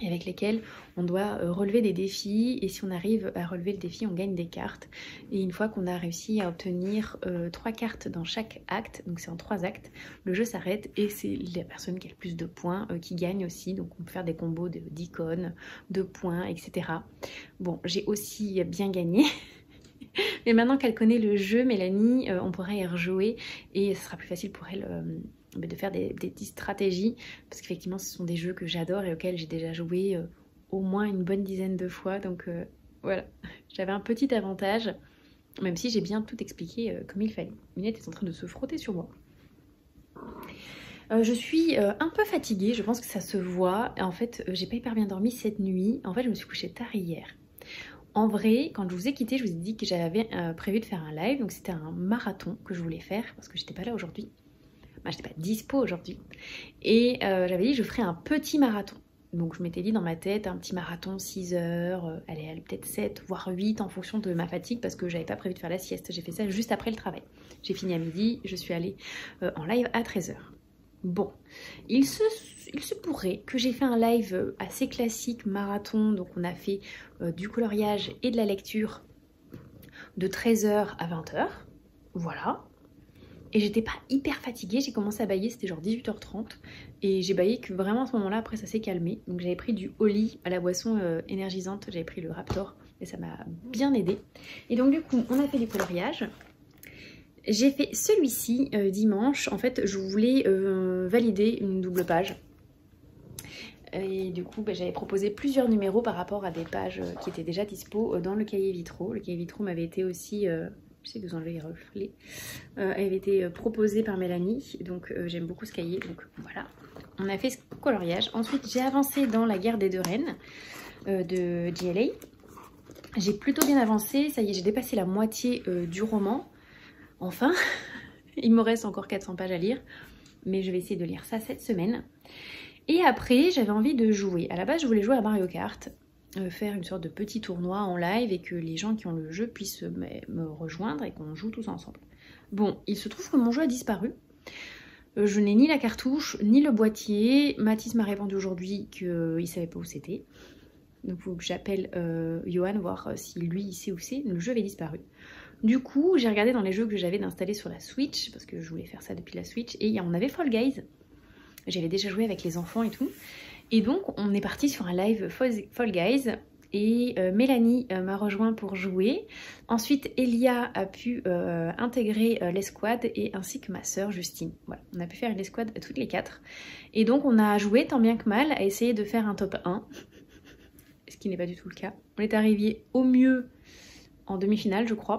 et avec lesquels on doit relever des défis, et si on arrive à relever le défi on gagne des cartes, et une fois qu'on a réussi à obtenir 3 cartes dans chaque acte, donc c'est en 3 actes, le jeu s'arrête et c'est la personne qui a le plus de points qui gagne aussi, donc on peut faire des combos d'icônes, de points, etc. Bon, j'ai aussi bien gagné. Mais maintenant qu'elle connaît le jeu, Mélanie, on pourra y rejouer et ce sera plus facile pour elle de faire des petites stratégies, parce qu'effectivement ce sont des jeux que j'adore et auxquels j'ai déjà joué au moins une bonne dizaine de fois, donc voilà, j'avais un petit avantage, même si j'ai bien tout expliqué comme il fallait. Minette est en train de se frotter sur moi. Je suis un peu fatiguée, je pense que ça se voit. En fait, j'ai pas hyper bien dormi cette nuit. En fait, je me suis couchée tard hier. En vrai, quand je vous ai quitté, je vous ai dit que j'avais prévu de faire un live. Donc c'était un marathon que je voulais faire parce que j'étais pas là aujourd'hui. Bah, j'étais pas dispo aujourd'hui. Et j'avais dit que je ferais un petit marathon. Donc je m'étais dit dans ma tête un petit marathon 6 heures, allez peut-être 7 voire 8 en fonction de ma fatigue, parce que j'avais pas prévu de faire la sieste. J'ai fait ça juste après le travail. J'ai fini à midi, je suis allée en live à 13 h. Bon, il se pourrait que j'ai fait un live assez classique marathon, donc on a fait du coloriage et de la lecture de 13 h à 20 h, voilà. Et j'étais pas hyper fatiguée, j'ai commencé à bailler, c'était genre 18 h 30, et j'ai baillé que vraiment à ce moment-là, après ça s'est calmé. Donc j'avais pris du Oli à la boisson énergisante, j'avais pris le Raptor, et ça m'a bien aidé. Et donc du coup, on a fait du coloriage. J'ai fait celui-ci dimanche. En fait, je voulais valider une double page. Et du coup, j'avais proposé plusieurs numéros par rapport à des pages qui étaient déjà dispo dans le cahier Vitro. Le cahier Vitro m'avait été aussi, je sais que vous enlevez les reflets, avait été proposé par Mélanie. Donc j'aime beaucoup ce cahier. Donc voilà, on a fait ce coloriage. Ensuite, j'ai avancé dans La guerre des deux reines de JLA. J'ai plutôt bien avancé. Ça y est, j'ai dépassé la moitié du roman. Enfin, il me reste encore 400 pages à lire, mais je vais essayer de lire ça cette semaine. Et après, j'avais envie de jouer. À la base, je voulais jouer à Mario Kart, faire une sorte de petit tournoi en live et que les gens qui ont le jeu puissent me rejoindre et qu'on joue tous ensemble. Bon, il se trouve que mon jeu a disparu. Je n'ai ni la cartouche, ni le boîtier. Mathis m'a répondu aujourd'hui qu'il savait pas où c'était. Donc il faut que j'appelle Johan, voir si lui il sait où c'est. Le jeu avait disparu. Du coup, j'ai regardé dans les jeux que j'avais d'installer sur la Switch, parce que je voulais faire ça depuis la Switch, et on avait Fall Guys. J'avais déjà joué avec les enfants et tout. Et donc, on est parti sur un live Fall Guys, et Mélanie m'a rejoint pour jouer. Ensuite, Elia a pu intégrer l'escouade, et ainsi que ma sœur Justine. Voilà, on a pu faire une escouade toutes les 4. Et donc, on a joué tant bien que mal à essayer de faire un top 1, ce qui n'est pas du tout le cas. On est arrivé au mieux en demi-finale, je crois.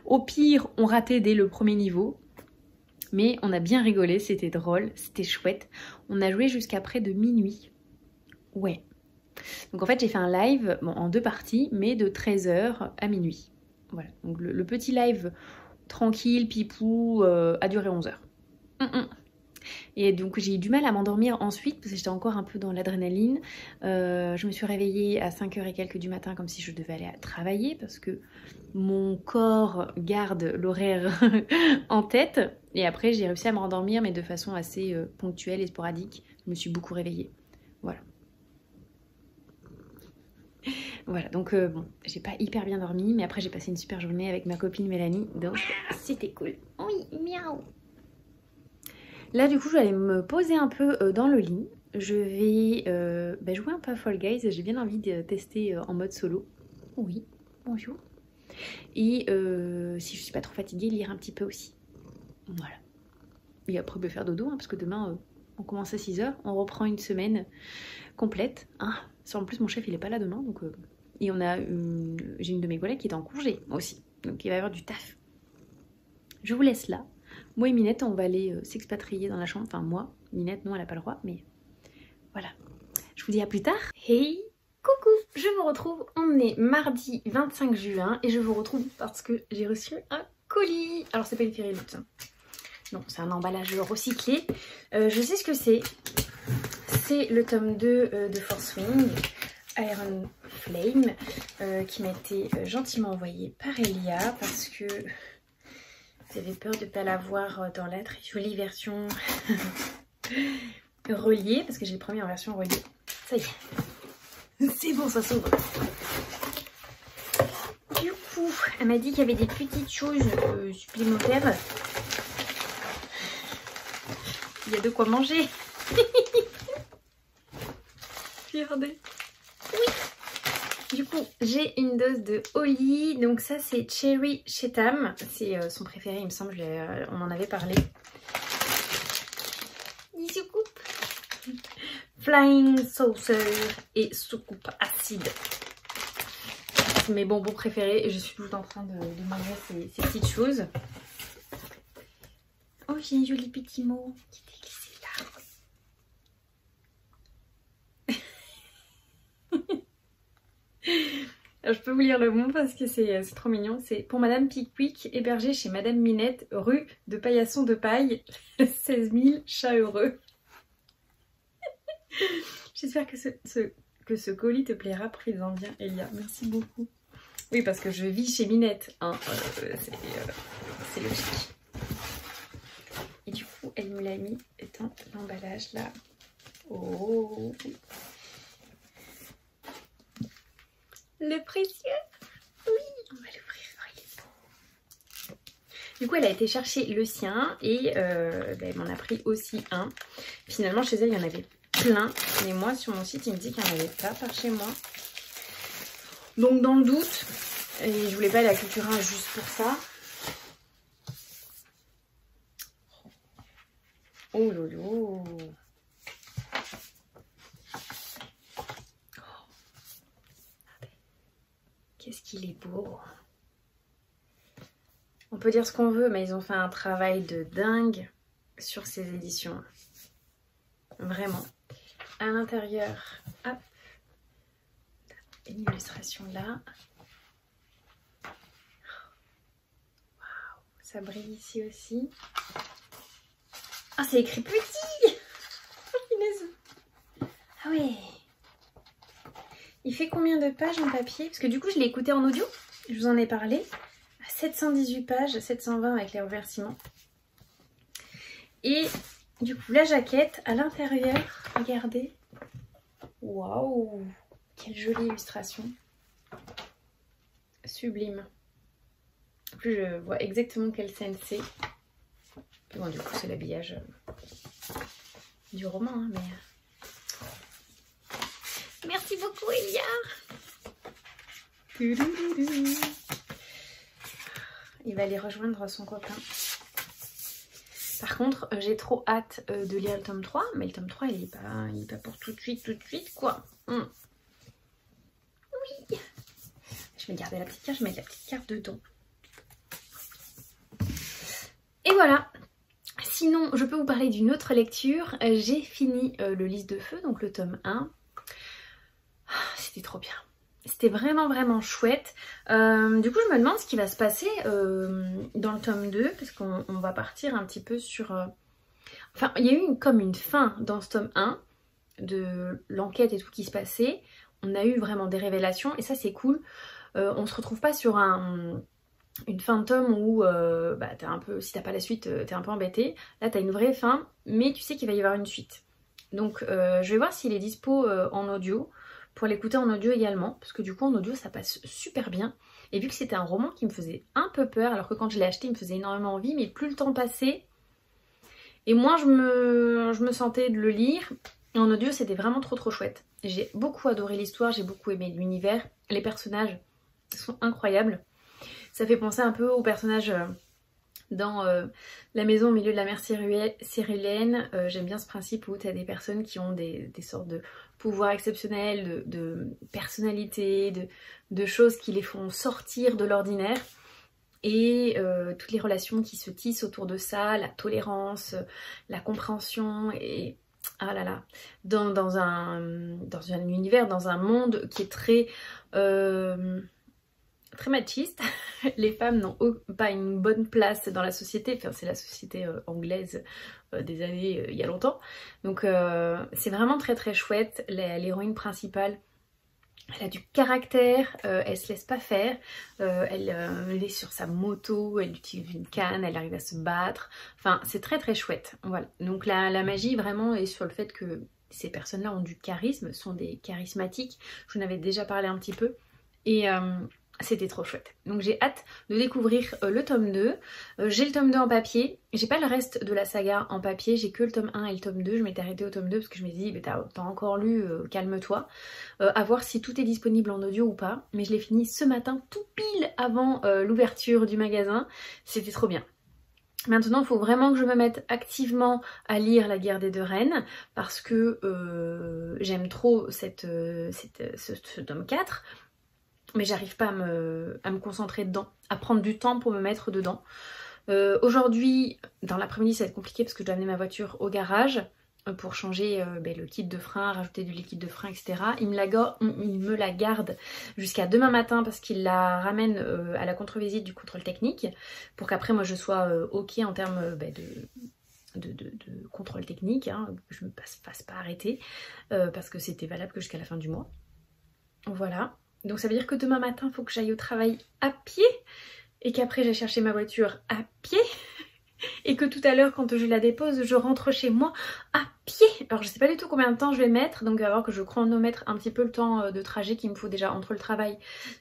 Au pire, on ratait dès le premier niveau. Mais on a bien rigolé, c'était drôle, c'était chouette. On a joué jusqu'à près de minuit. Ouais. Donc en fait, j'ai fait un live en 2 parties, mais de 13h à minuit. Voilà. Donc le petit live tranquille, pipou, a duré 11h. Et donc j'ai eu du mal à m'endormir ensuite parce que j'étais encore un peu dans l'adrénaline. Je me suis réveillée à 5h et quelques du matin comme si je devais aller travailler parce que mon corps garde l'horaire en tête. Et après j'ai réussi à me rendormir mais de façon assez ponctuelle et sporadique. Je me suis beaucoup réveillée. Voilà. Voilà, donc bon, j'ai pas hyper bien dormi mais après j'ai passé une super journée avec ma copine Mélanie. Donc c'était cool. Oui, miaou. Là du coup je vais aller me poser un peu dans le lit. Je vais jouer un peu à Fall Guys. J'ai bien envie de tester en mode solo. Oui, bonjour. Et si je suis pas trop fatiguée, lire un petit peu aussi. Voilà. Et après faire dodo parce que demain on commence à 6h. On reprend une semaine complète. Hein. En plus mon chef il est pas là demain. Donc, et j'ai une de mes collègues qui est en congé aussi. Donc il va y avoir du taf. Je vous laisse là. Moi et Minette, on va aller s'expatrier dans la chambre. Enfin, moi, Minette, non, elle n'a pas le droit, mais voilà. Je vous dis à plus tard. Hey, coucou, je vous retrouve. On est mardi 25 juin et je vous retrouve parce que j'ai reçu un colis. Alors, c'est pas une Fairyloot. Non, c'est un emballage recyclé. Je sais ce que c'est. C'est le tome 2 de Force Wing, Iron Flame, qui m'a été gentiment envoyé par Elia parce que j'avais peur de ne pas l'avoir dans la très jolie version reliée, parce que j'ai le premier en version reliée. Ça y est, c'est bon, ça s'ouvre. Du coup, elle m'a dit qu'il y avait des petites choses supplémentaires. Il y a de quoi manger. Regardez. Oui. Du coup, j'ai une dose de Oli. Donc ça, c'est Cherry Chetam. C'est son préféré, il me semble. On en avait parlé. Des soucoupes. Flying Saucer et soucoupe acide. C'est mes bonbons préférés. Et je suis tout le temps en train de manger ces petites choses. Oh, j'ai un joli petit mot qui est glissé là. Je peux vous lire le mot parce que c'est trop mignon. C'est pour Madame Pickwick, hébergée chez Madame Minette, rue de Paillasson de Paille, 16 000 chats heureux. J'espère que ce colis te plaira. Prise-en bien, Elia. Merci beaucoup. Oui, parce que je vis chez Minette. Hein. C'est logique. Et du coup, elle me l'a mis dans l'emballage là. Oh, le précieux. Oui, on va l'ouvrir. Oh, il est beau. Du coup, elle a été chercher le sien et elle m'en a pris aussi un. Finalement, chez elle, il y en avait plein. Mais moi, sur mon site, il me dit qu'il n'y en avait pas par chez moi. Donc, dans le doute, et je voulais pas aller à Cultura juste pour ça. Oh lolo. Qu'est-ce qu'il est beau. On peut dire ce qu'on veut, mais ils ont fait un travail de dingue sur ces éditions. Vraiment. À l'intérieur, hop, une illustration là. Waouh, ça brille ici aussi. Ah, c'est écrit petit. fait combien de pages en papier? Parce que du coup je l'ai écouté en audio, je vous en ai parlé. 718 pages, 720 avec les remerciements. Et du coup la jaquette à l'intérieur, regardez. Waouh, quelle jolie illustration. Sublime. En plus je vois exactement quelle scène c'est. Bon du coup c'est l'habillage du roman, hein, mais... Merci beaucoup Eliar. Il va aller rejoindre son copain. Par contre, j'ai trop hâte de lire le tome 3, mais le tome 3 il est pas pour tout de suite quoi. Oui. Je vais garder la petite carte, je vais mettre la petite carte dedans. Et voilà. Sinon, je peux vous parler d'une autre lecture. J'ai fini le Lys de feu, donc le tome 1. C'était trop bien. C'était vraiment chouette. Du coup, je me demande ce qui va se passer dans le tome 2, parce qu'on va partir un petit peu sur... Enfin, il y a eu comme une fin dans ce tome 1, de l'enquête et tout qui se passait. On a eu vraiment des révélations, et ça c'est cool. On se retrouve pas sur une fin de tome où t'es un peu, si t'as pas la suite, t'es un peu embêté. Là, t'as une vraie fin, mais tu sais qu'il va y avoir une suite. Donc, je vais voir s'il est dispo en audio, pour l'écouter en audio également, parce que du coup en audio ça passe super bien. Et vu que c'était un roman qui me faisait un peu peur, alors que quand je l'ai acheté il me faisait énormément envie, mais plus le temps passait et moins je me sentais de le lire. Et en audio c'était vraiment trop chouette. J'ai beaucoup adoré l'histoire, j'ai beaucoup aimé l'univers, les personnages sont incroyables. Ça fait penser un peu aux personnages dans La maison au milieu de la mer céruléenne. J'aime bien ce principe où tu as des personnes qui ont des sortes de pouvoirs exceptionnels, de personnalité, de choses qui les font sortir de l'ordinaire. Et toutes les relations qui se tissent autour de ça, la tolérance, la compréhension et... Ah là là, dans un univers, dans un monde qui est très machiste. Les femmes n'ont pas une bonne place dans la société, enfin c'est la société anglaise des années il y a longtemps. Donc c'est vraiment très chouette. L'héroïne principale, elle a du caractère, elle se laisse pas faire, elle est sur sa moto, elle utilise une canne, elle arrive à se battre, enfin c'est très chouette. Voilà, donc la magie vraiment est sur le fait que ces personnes-là ont du charisme, sont des charismatiques. Je vous en avais déjà parlé un petit peu et c'était trop chouette. Donc j'ai hâte de découvrir le tome 2. J'ai le tome 2 en papier. J'ai pas le reste de la saga en papier. J'ai que le tome 1 et le tome 2. Je m'étais arrêtée au tome 2 parce que je me dis, t'as encore lu, calme-toi. À voir si tout est disponible en audio ou pas. Mais je l'ai fini ce matin, tout pile avant l'ouverture du magasin. C'était trop bien. Maintenant, il faut vraiment que je me mette activement à lire La guerre des deux reines parce que j'aime trop ce tome 4. Mais j'arrive pas à me concentrer dedans, à prendre du temps pour me mettre dedans. Aujourd'hui, dans l'après-midi, ça va être compliqué parce que je dois amener ma voiture au garage pour changer le kit de frein, rajouter du liquide de frein, etc. Il me la garde jusqu'à demain matin parce qu'il la ramène à la contre-visite du contrôle technique pour qu'après moi je sois ok en termes de contrôle technique, hein, que je ne me fasse pas arrêter parce que c'était valable que jusqu'à la fin du mois. Voilà. Donc ça veut dire que demain matin, il faut que j'aille au travail à pied et qu'après j'aille chercher ma voiture à pied et que tout à l'heure quand je la dépose, je rentre chez moi à pied. Alors je sais pas du tout combien de temps je vais mettre, donc il va falloir que je chronomètre un petit peu le temps de trajet qu'il me faut déjà entre le travail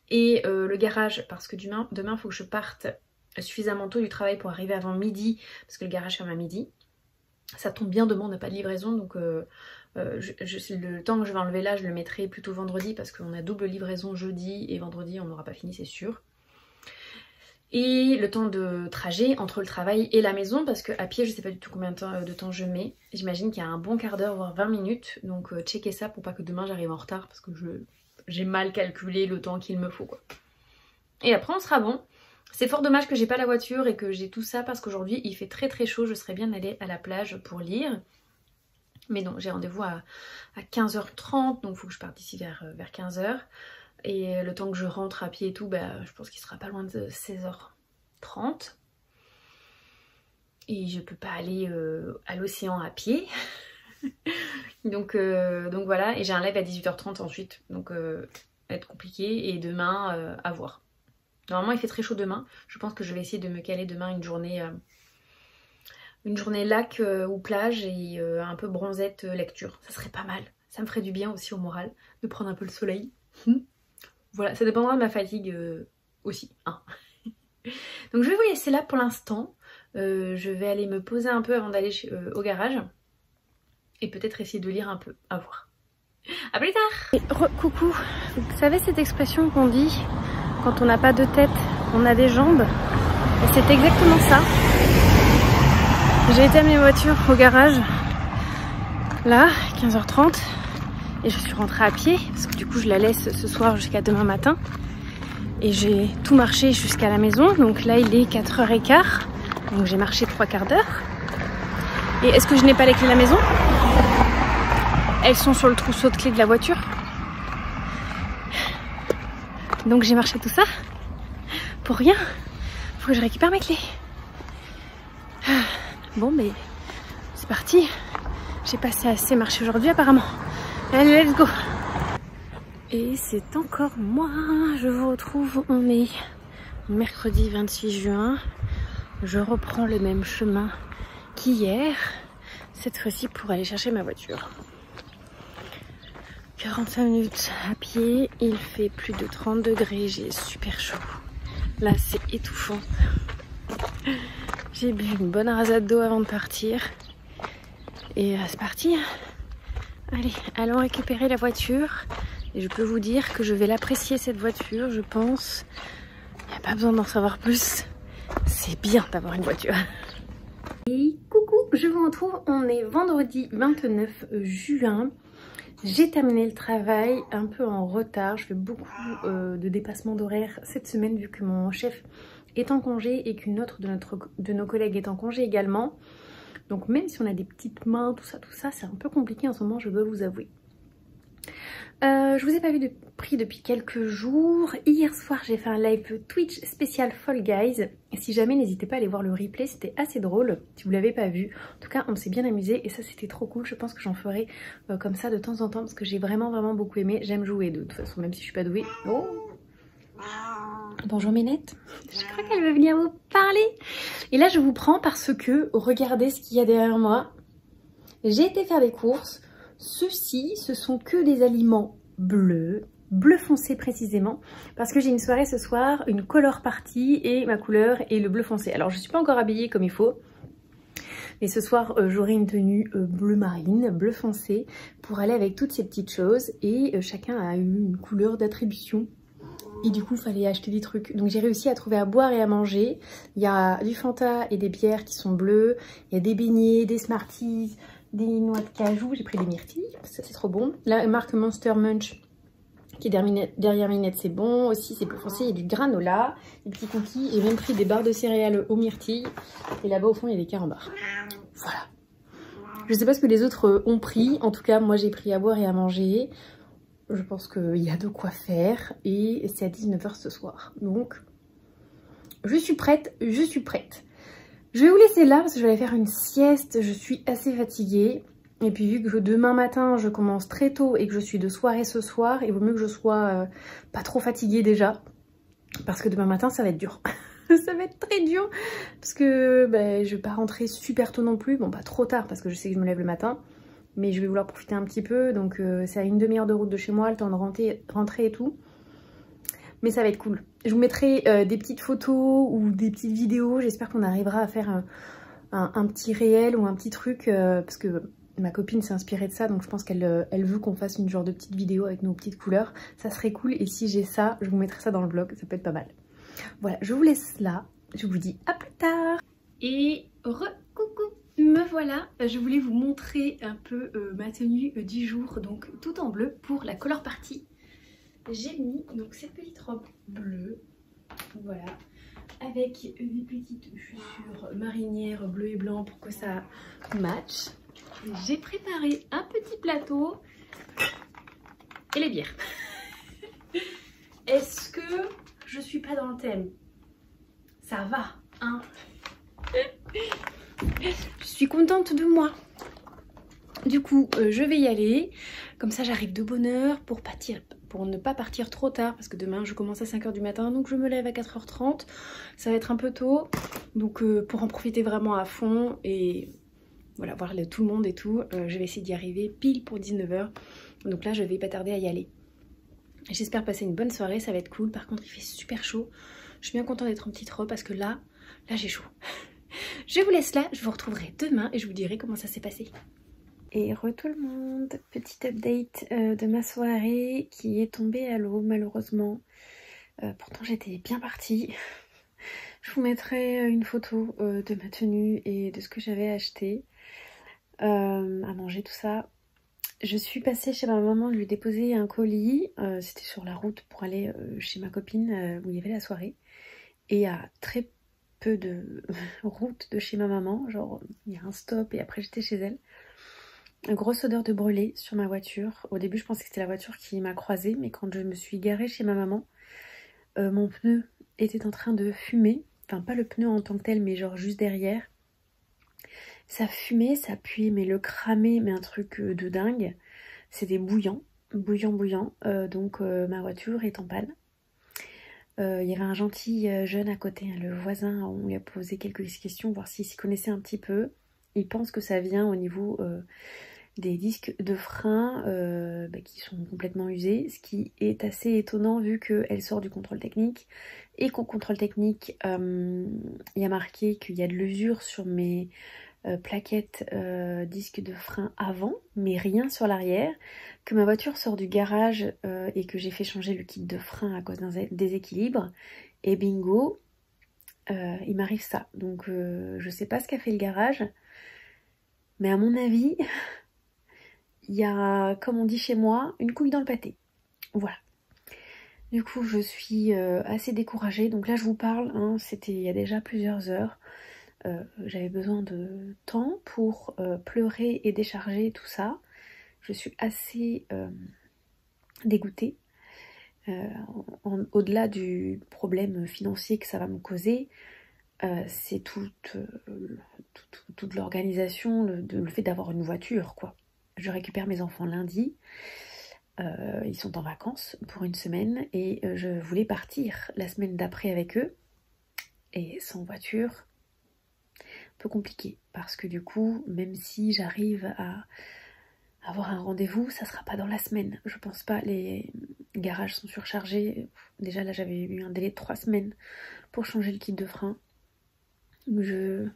et le garage parce que demain il faut que je parte suffisamment tôt du travail pour arriver avant midi parce que le garage ferme à midi. Ça tombe bien, demain on n'a pas de livraison donc... le temps que je vais enlever là, je le mettrai plutôt vendredi parce qu'on a double livraison jeudi et vendredi on n'aura pas fini, c'est sûr. Et le temps de trajet entre le travail et la maison parce qu'à pied je sais pas du tout combien de temps je mets. J'imagine qu'il y a un bon quart d'heure voire 20 minutes, donc checkez ça pour pas que demain j'arrive en retard parce que j'ai mal calculé le temps qu'il me faut quoi. Et après on sera bon. C'est fort dommage que j'ai pas la voiture et que j'ai tout ça parce qu'aujourd'hui il fait très chaud, je serais bien allée à la plage pour lire. Mais non, j'ai rendez-vous à 15h30, donc il faut que je parte d'ici vers 15h. Et le temps que je rentre à pied et tout, je pense qu'il sera pas loin de 16h30. Et je peux pas aller à l'océan à pied. Donc voilà, et j'ai un live à 18h30 ensuite, donc ça va être compliqué, et demain à voir. Normalement il fait très chaud demain, je pense que je vais essayer de me caler demain une journée lac ou plage et un peu bronzette lecture, ça serait pas mal. Ça me ferait du bien aussi au moral de prendre un peu le soleil. Voilà, ça dépendra de ma fatigue aussi. Hein. Donc je vais vous laisser là pour l'instant. Je vais aller me poser un peu avant d'aller au garage. Et peut-être essayer de lire un peu. À voir. A plus tard. Coucou. Vous savez cette expression qu'on dit quand on n'a pas de tête, on a des jambes? Et c'est exactement ça. J'ai été amener ma voiture au garage. Là, 15h30. Et je suis rentrée à pied, parce que du coup je la laisse ce soir jusqu'à demain matin. Et j'ai tout marché jusqu'à la maison, donc là il est 4h15, donc j'ai marché 3/4 d'heure. Et est-ce que je n'ai pas les clés de la maison? Elles sont sur le trousseau de clés de la voiture. Donc j'ai marché tout ça, pour rien. Faut que je récupère mes clés. Bon mais c'est parti, j'ai passé assez marché aujourd'hui apparemment. Allez, let's go! Et c'est encore moi, je vous retrouve, on est mercredi 26 juin. Je reprends le même chemin qu'hier, cette fois-ci pour aller chercher ma voiture. 45 minutes à pied, il fait plus de 30 degrés, j'ai super chaud. Là, c'est étouffant. J'ai bu une bonne rasade d'eau avant de partir. Et c'est parti! Allez, allons récupérer la voiture. Et je peux vous dire que je vais l'apprécier cette voiture, je pense. Il n'y a pas besoin d'en savoir plus. C'est bien d'avoir une voiture. Et coucou, je vous retrouve. On est vendredi 29 juin. J'ai terminé le travail un peu en retard. Je fais beaucoup de dépassements d'horaire cette semaine vu que mon chef est en congé et qu'une autre de nos collègues est en congé également. Donc même si on a des petites mains, tout ça, c'est un peu compliqué en ce moment, je dois vous avouer. Je vous ai pas vu de prix depuis quelques jours. Hier soir, j'ai fait un live Twitch spécial Fall Guys. Et si jamais, n'hésitez pas à aller voir le replay, c'était assez drôle, si vous l'avez pas vu. En tout cas, on s'est bien amusé et ça, c'était trop cool. Je pense que j'en ferai comme ça de temps en temps parce que j'ai vraiment beaucoup aimé. J'aime jouer de toute façon, même si je suis pas douée. Oh! Bonjour Ménette, je crois qu'elle veut venir vous parler. Et là je vous prends parce que regardez ce qu'il y a derrière moi. J'ai été faire des courses. Ceux-ci, ce sont que des aliments bleus, bleu foncé précisément, parce que j'ai une soirée ce soir, une color party et ma couleur est le bleu foncé. Alors je suis pas encore habillée comme il faut, mais ce soir j'aurai une tenue bleu marine, bleu foncé, pour aller avec toutes ces petites choses et chacun a eu une couleur d'attribution. Et du coup, il fallait acheter des trucs. Donc j'ai réussi à trouver à boire et à manger. Il y a du Fanta et des bières qui sont bleues. Il y a des beignets, des Smarties, des noix de cajou. J'ai pris des myrtilles, ça c'est trop bon. La marque Monster Munch qui est derrière Minette, c'est bon. Aussi, c'est plus foncé. Il y a du granola, des petits cookies. J'ai même pris des barres de céréales aux myrtilles. Et là-bas, au fond, il y a des carambars. Voilà. Je sais pas ce que les autres ont pris. En tout cas, moi, j'ai pris à boire et à manger. Je pense qu'il y a de quoi faire et c'est à 19h ce soir. Donc, je suis prête, je suis prête. Je vais vous laisser là parce que je vais aller faire une sieste. Je suis assez fatiguée. Et puis vu que demain matin, je commence très tôt et que je suis de soirée ce soir, il vaut mieux que je sois pas trop fatiguée déjà. Parce que demain matin, ça va être dur. Ça va être très dur. Parce que je vais pas rentrer super tôt non plus. Bon, pas trop tard parce que je sais que je me lève le matin. Mais je vais vouloir profiter un petit peu, donc c'est à une demi-heure de route de chez moi, le temps de rentrer et tout. Mais ça va être cool. Je vous mettrai des petites photos ou des petites vidéos. J'espère qu'on arrivera à faire un petit réel ou un petit truc. Parce que ma copine s'est inspirée de ça, donc je pense qu'elle veut qu'on fasse une genre de petite vidéo avec nos petites couleurs. Ça serait cool et si j'ai ça, je vous mettrai ça dans le vlog, ça peut être pas mal. Voilà, je vous laisse là. Je vous dis à plus tard. Et coucou. Me voilà, je voulais vous montrer un peu ma tenue du jour, donc tout en bleu pour la color party. J'ai mis donc cette petite robe bleue, voilà, avec des petites chaussures marinières bleu et blanc pour que ça matche. J'ai préparé un petit plateau et les bières. Est-ce que je suis pas dans le thème? Ça va, hein? Je suis contente de moi. Du coup, je vais y aller. Comme ça, j'arrive de bonne heure pour ne pas partir trop tard. Parce que demain, je commence à 5 h du matin. Donc, je me lève à 4 h 30. Ça va être un peu tôt. Donc, pour en profiter vraiment à fond. Et voilà, voir tout le monde et tout. Je vais essayer d'y arriver pile pour 19 h. Donc là, je vais pas tarder à y aller. J'espère passer une bonne soirée. Ça va être cool. Par contre, il fait super chaud. Je suis bien contente d'être en petite robe parce que là j'ai chaud. Je vous laisse là. Je vous retrouverai demain et je vous dirai comment ça s'est passé. Et tout le monde, petit update de ma soirée qui est tombée à l'eau malheureusement. Pourtant j'étais bien partie. Je vous mettrai une photo de ma tenue et de ce que j'avais acheté à manger, tout ça. Je suis passée chez ma maman lui déposer un colis. C'était sur la route pour aller chez ma copine où il y avait la soirée. Et à très peu de route de chez ma maman, genre il y a un stop et après j'étais chez elle. Une grosse odeur de brûlé sur ma voiture. Au début je pensais que c'était la voiture qui m'a croisée, mais quand je me suis garée chez ma maman, mon pneu était en train de fumer. Enfin pas le pneu en tant que tel, mais genre juste derrière. Ça fumait, ça puait, mais le cramé, mais un truc de dingue. C'était bouillant. Donc ma voiture est en panne. Il y avait un gentil jeune à côté, hein, le voisin, on lui a posé quelques questions, voir s'il s'y connaissait un petit peu. Il pense que ça vient au niveau des disques de frein qui sont complètement usés, ce qui est assez étonnant vu qu'elle sort du contrôle technique et qu'au contrôle technique il y a marqué qu'il y a de l'usure sur mes plaquettes disques de frein avant, mais rien sur l'arrière, que ma voiture sort du garage et que j'ai fait changer le kit de frein à cause d'un déséquilibre, et bingo, il m'arrive ça. Donc je sais pas ce qu'a fait le garage, mais à mon avis il y a, comme on dit chez moi, une couille dans le pâté. Voilà. Du coup je suis assez découragée, donc là je vous parle, hein, c'était il y a déjà plusieurs heures. J'avais besoin de temps pour pleurer et décharger tout ça. Je suis assez dégoûtée. Au-delà du problème financier que ça va me causer, c'est toute l'organisation, le fait d'avoir une voiture, quoi. Je récupère mes enfants lundi. Ils sont en vacances pour une semaine et je voulais partir la semaine d'après avec eux. Et sans voiture, un peu compliqué, parce que du coup, même si j'arrive à avoir un rendez-vous, ça sera pas dans la semaine. Je pense pas, les garages sont surchargés. Déjà là, j'avais eu un délai de 3 semaines pour changer le kit de frein. J'en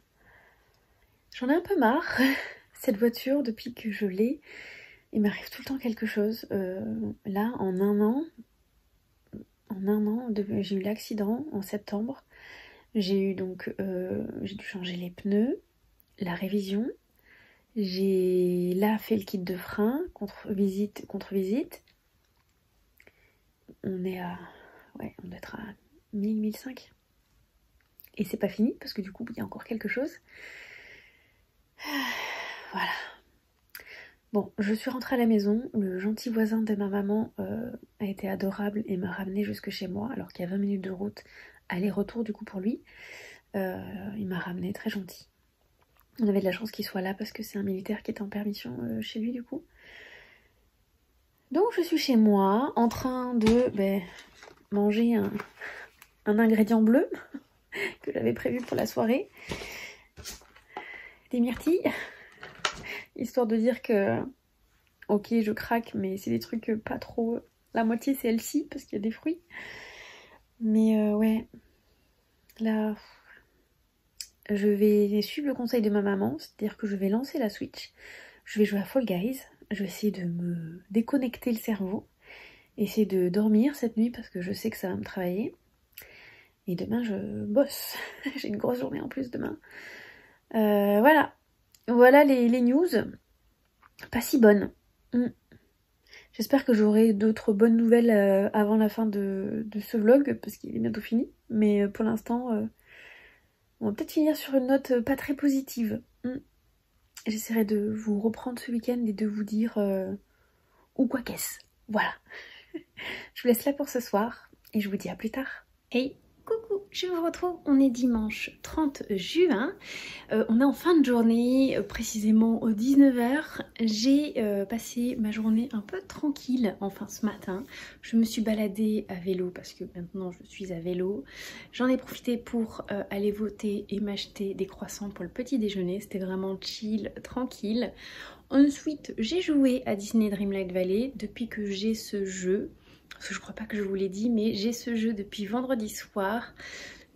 ai un peu marre. Cette voiture, depuis que je l'ai, il m'arrive tout le temps quelque chose. Là, en un an, j'ai eu l'accident en septembre. J'ai dû changer les pneus, la révision. J'ai là fait le kit de frein, contre visite. On doit être à 1000-1500. Et c'est pas fini, parce que du coup, il y a encore quelque chose. Voilà. Bon, je suis rentrée à la maison. Le gentil voisin de ma maman a été adorable et m'a ramenée jusque chez moi, alors qu'il y a 20 minutes de route aller-retour du coup pour lui. Il m'a ramenée, très gentil. On avait de la chance qu'il soit là parce que c'est un militaire qui est en permission chez lui du coup. Donc je suis chez moi en train de manger un ingrédient bleu que j'avais prévu pour la soirée. Des myrtilles. Histoire de dire que ok, je craque, mais c'est des trucs pas trop... La moitié c'est healthy parce qu'il y a des fruits. Mais ouais, là, je vais suivre le conseil de ma maman, c'est-à-dire que je vais lancer la Switch, je vais jouer à Fall Guys, je vais essayer de me déconnecter le cerveau, essayer de dormir cette nuit parce que je sais que ça va me travailler. Et demain je bosse, j'ai une grosse journée en plus demain. Voilà les news, pas si bonnes. J'espère que j'aurai d'autres bonnes nouvelles avant la fin de ce vlog, parce qu'il est bientôt fini. Mais pour l'instant, on va peut-être finir sur une note pas très positive. J'essaierai de vous reprendre ce week-end et de vous dire ou quoi qu'est-ce. Voilà. Je vous laisse là pour ce soir et je vous dis à plus tard. Hey, Coucou, je vous retrouve, on est dimanche 30 juin, on est en fin de journée, précisément aux 19h. J'ai passé ma journée un peu tranquille, enfin ce matin. Je me suis baladée à vélo parce que maintenant je suis à vélo. J'en ai profité pour aller voter et m'acheter des croissants pour le petit déjeuner, c'était vraiment chill, tranquille. Ensuite, j'ai joué à Disney Dreamlight Valley depuis que j'ai ce jeu. Parce que je crois pas que je vous l'ai dit, mais j'ai ce jeu depuis vendredi soir.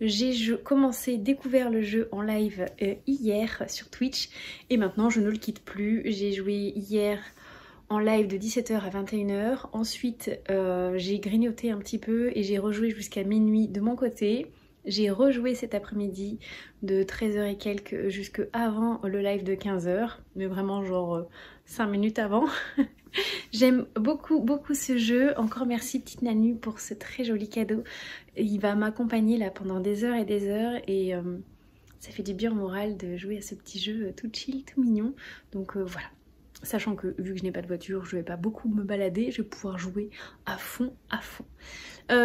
J'ai découvert le jeu en live hier sur Twitch et maintenant je ne le quitte plus. J'ai joué hier en live de 17h à 21h. Ensuite, j'ai grignoté un petit peu et j'ai rejoué jusqu'à minuit de mon côté. J'ai rejoué cet après-midi de 13h et quelques jusqu'à avant le live de 15h, mais vraiment genre 5 minutes avant. J'aime beaucoup ce jeu. Encore merci petite Nanu pour ce très joli cadeau. Il va m'accompagner là pendant des heures et ça fait du bien au moral de jouer à ce petit jeu tout chill, tout mignon. Donc voilà. Sachant que vu que je n'ai pas de voiture, je ne vais pas beaucoup me balader, je vais pouvoir jouer à fond.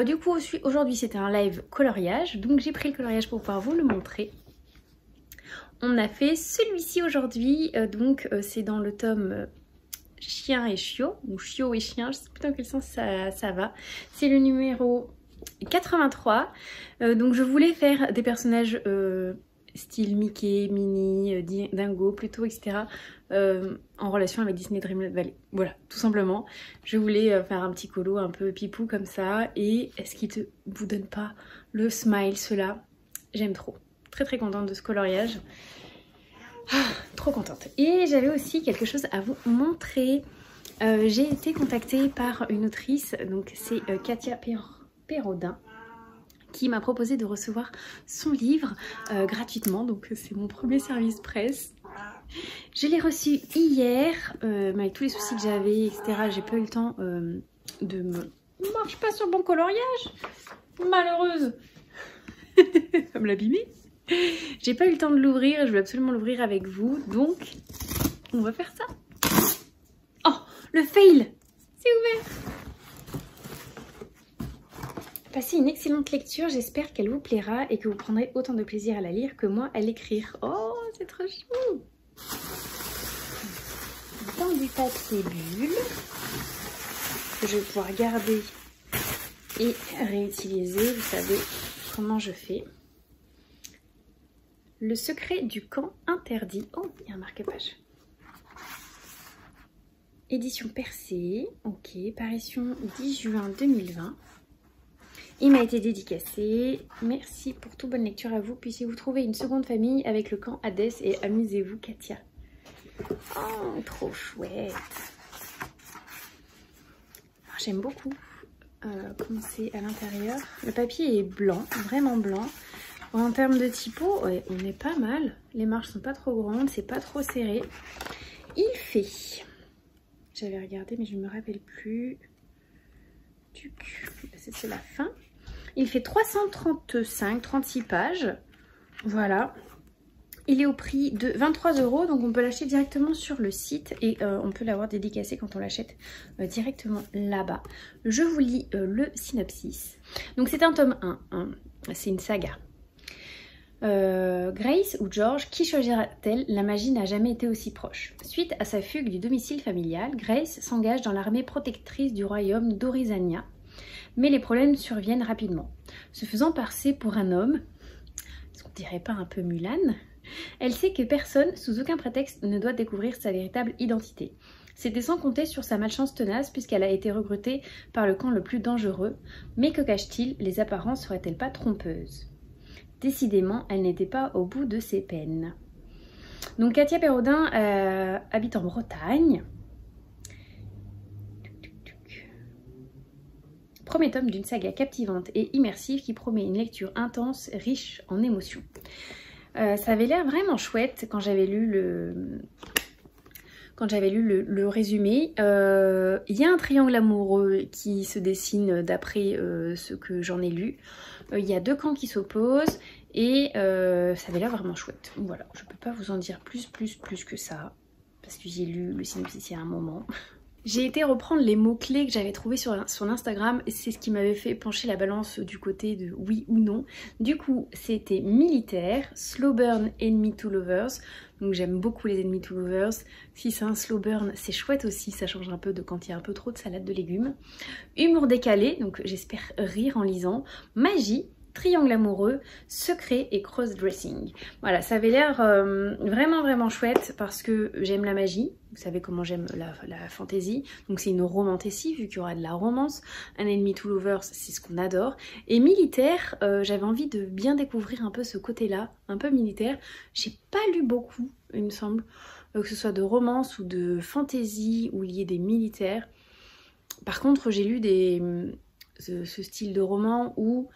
Du coup aujourd'hui c'était un live coloriage, donc j'ai pris le coloriage pour pouvoir vous le montrer. On a fait celui-ci aujourd'hui, c'est dans le tome Chien et Chiot, ou Chiot et Chien, je sais plus dans quel sens ça va. C'est le numéro 83, donc je voulais faire des personnages style Mickey, Minnie, Dingo plutôt, etc. En relation avec Disney Dreamlight Valley. Voilà, tout simplement. Je voulais faire un petit colo un peu pipou comme ça. Et est-ce qu'il ne vous donne pas le smile, cela? J'aime trop. Très contente de ce coloriage. Trop contente. Et j'avais aussi quelque chose à vous montrer. J'ai été contactée par une autrice, donc c'est Katia Perrodin, qui m'a proposé de recevoir son livre gratuitement, donc c'est mon premier service presse. Je l'ai reçu hier, mais avec tous les soucis que j'avais, etc. J'ai pas eu le temps de me... Il marche pas sur mon coloriage, malheureuse. Ça me l'a abîmé. J'ai pas eu le temps de l'ouvrir, je veux absolument l'ouvrir avec vous, donc on va faire ça. Oh, le fail, c'est ouvert. Passez une excellente lecture, j'espère qu'elle vous plaira et que vous prendrez autant de plaisir à la lire que moi à l'écrire. Oh, c'est trop chou! Dans du papier bulle que je vais pouvoir garder et réutiliser. Vous savez comment je fais. Le secret du camp interdit. Oh, il y a un marque-page. Édition Percée. Ok, parution 10 juin 2020. Il m'a été dédicacé. Merci pour toute bonne lecture à vous. Puissiez-vous trouver une seconde famille avec le camp Hadès et amusez-vous, Katia. Oh, trop chouette. J'aime beaucoup comment c'est à l'intérieur. Le papier est blanc, vraiment blanc. En termes de typo, ouais, on est pas mal. Les marges sont pas trop grandes, c'est pas trop serré. Il fait... J'avais regardé mais je ne me rappelle plus. C'est la fin. Il fait 336 pages. Voilà. Il est au prix de 23 €, donc on peut l'acheter directement sur le site et on peut l'avoir dédicacé quand on l'achète directement là-bas. Je vous lis le synopsis. Donc c'est un tome 1, hein. C'est une saga. Grace ou George, qui choisira-t-elle? La magie n'a jamais été aussi proche. Suite à sa fugue du domicile familial, Grace s'engage dans l'armée protectrice du royaume d'Orizania. Mais les problèmes surviennent rapidement. Se faisant passer pour un homme, est-ce qu'on dirait pas un peu Mulan? Elle sait que personne, sous aucun prétexte, ne doit découvrir sa véritable identité. C'était sans compter sur sa malchance tenace puisqu'elle a été recrutée par le camp le plus dangereux. Mais que cache-t-il? Les apparences seraient-elles pas trompeuses? Décidément, elle n'était pas au bout de ses peines. Donc Katia Perrodin habite en Bretagne. Premier tome d'une saga captivante et immersive qui promet une lecture intense, riche en émotions. Ça avait l'air vraiment chouette quand j'avais lu le résumé. Il y a un triangle amoureux qui se dessine d'après ce que j'en ai lu. Il y a deux camps qui s'opposent et ça avait l'air vraiment chouette. Voilà, je ne peux pas vous en dire plus que ça parce que j'ai lu le synopsis il y a un moment. J'ai été reprendre les mots-clés que j'avais trouvés sur Instagram et c'est ce qui m'avait fait pencher la balance du côté de oui ou non. Du coup, c'était militaire, slow burn, enemy to lovers. Donc j'aime beaucoup les enemy to lovers. Si c'est un slow burn, c'est chouette aussi, ça change un peu de quand il y a un peu trop de salade de légumes. Humour décalé, donc j'espère rire en lisant. Magie, triangle amoureux, secret et cross-dressing. Voilà, ça avait l'air vraiment chouette parce que j'aime la magie. Vous savez comment j'aime la fantasy. Donc c'est une romantasy vu qu'il y aura de la romance. Un enemy to lovers, c'est ce qu'on adore. Et militaire, j'avais envie de bien découvrir un peu ce côté-là, un peu militaire. J'ai pas lu beaucoup, il me semble, que ce soit de romance ou de fantasy où il y ait des militaires. Par contre, j'ai lu ce style de roman où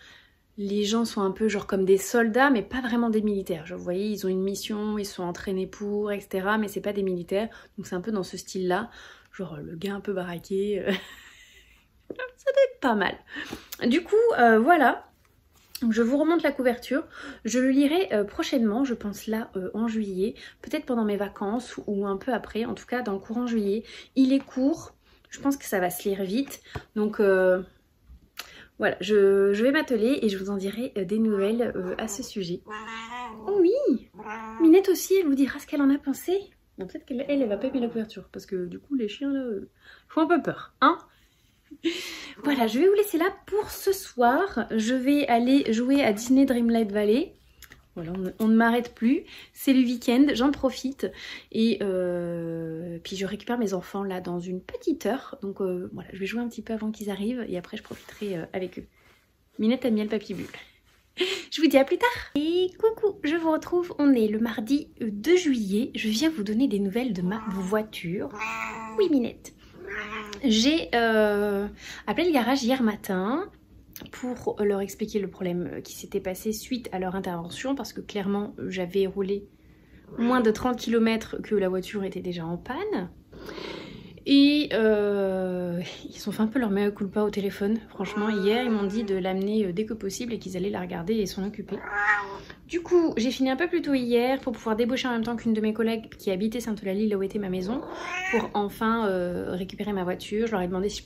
les gens sont un peu genre comme des soldats mais pas vraiment des militaires. Genre, vous voyez, ils ont une mission, ils sont entraînés pour, etc. Mais c'est pas des militaires. Donc c'est un peu dans ce style-là. Genre le gars un peu baraqué. Ça doit être pas mal. Du coup, voilà. Je vous remonte la couverture. Je le lirai prochainement, je pense là en juillet. Peut-être pendant mes vacances ou un peu après. En tout cas, dans le courant juillet. Il est court. Je pense que ça va se lire vite. Donc... voilà, je vais m'atteler et je vous en dirai des nouvelles à ce sujet. Oh oui, Minette aussi, elle vous dira ce qu'elle en a pensé. Bon, peut-être qu'elle elle va pas aimer la couverture parce que du coup les chiens là font un peu peur, hein. Voilà, je vais vous laisser là pour ce soir. Je vais aller jouer à Disney Dreamlight Valley. Voilà, on ne m'arrête plus, c'est le week-end, j'en profite et puis je récupère mes enfants là dans une petite heure, donc voilà, je vais jouer un petit peu avant qu'ils arrivent et après je profiterai avec eux. Minette aime bien le papy bulle. Je vous dis à plus tard. Et coucou, je vous retrouve, on est le mardi 2 juillet, je viens vous donner des nouvelles de ma voiture. Oui Minette. J'ai appelé le garage hier matin pour leur expliquer le problème qui s'était passé suite à leur intervention parce que clairement j'avais roulé moins de 30 km que la voiture était déjà en panne et ils ont fait un peu leur mea culpa au téléphone. Franchement hier ils m'ont dit de l'amener dès que possible et qu'ils allaient la regarder et s'en occuper. Du coup j'ai fini un peu plus tôt hier pour pouvoir débaucher en même temps qu'une de mes collègues qui habitait Sainte-Eulalie là où était ma maison pour enfin récupérer ma voiture. Je leur ai demandé si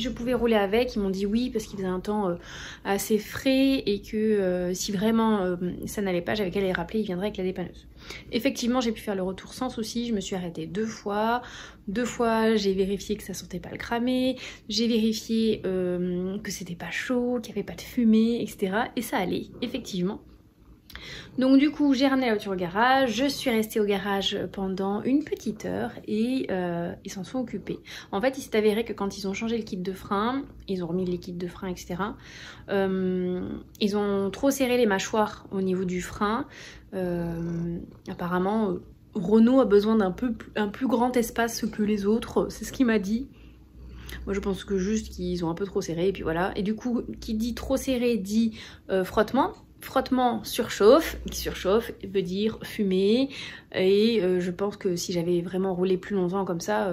je pouvais rouler avec, ils m'ont dit oui parce qu'il faisait un temps assez frais et que si vraiment ça n'allait pas j'avais qu'à les rappeler, ils viendraient avec la dépanneuse. Effectivement j'ai pu faire le retour sans souci, je me suis arrêtée 2 fois j'ai vérifié que ça sentait pas le cramé, j'ai vérifié que c'était pas chaud, qu'il n'y avait pas de fumée, etc. Et ça allait, effectivement. Donc du coup j'ai ramené la voiture au garage, je suis restée au garage pendant une petite heure et ils s'en sont occupés. En fait il s'est avéré que quand ils ont changé le kit de frein, ils ont remis les kits de frein etc. Ils ont trop serré les mâchoires au niveau du frein. Apparemment Renault a besoin d'un plus grand espace que les autres, c'est ce qu'il m'a dit. Moi je pense que juste qu'ils ont un peu trop serré et puis voilà. Et du coup qui dit trop serré dit frottement. Frottement surchauffe, qui surchauffe veut dire fumée et je pense que si j'avais vraiment roulé plus longtemps comme ça,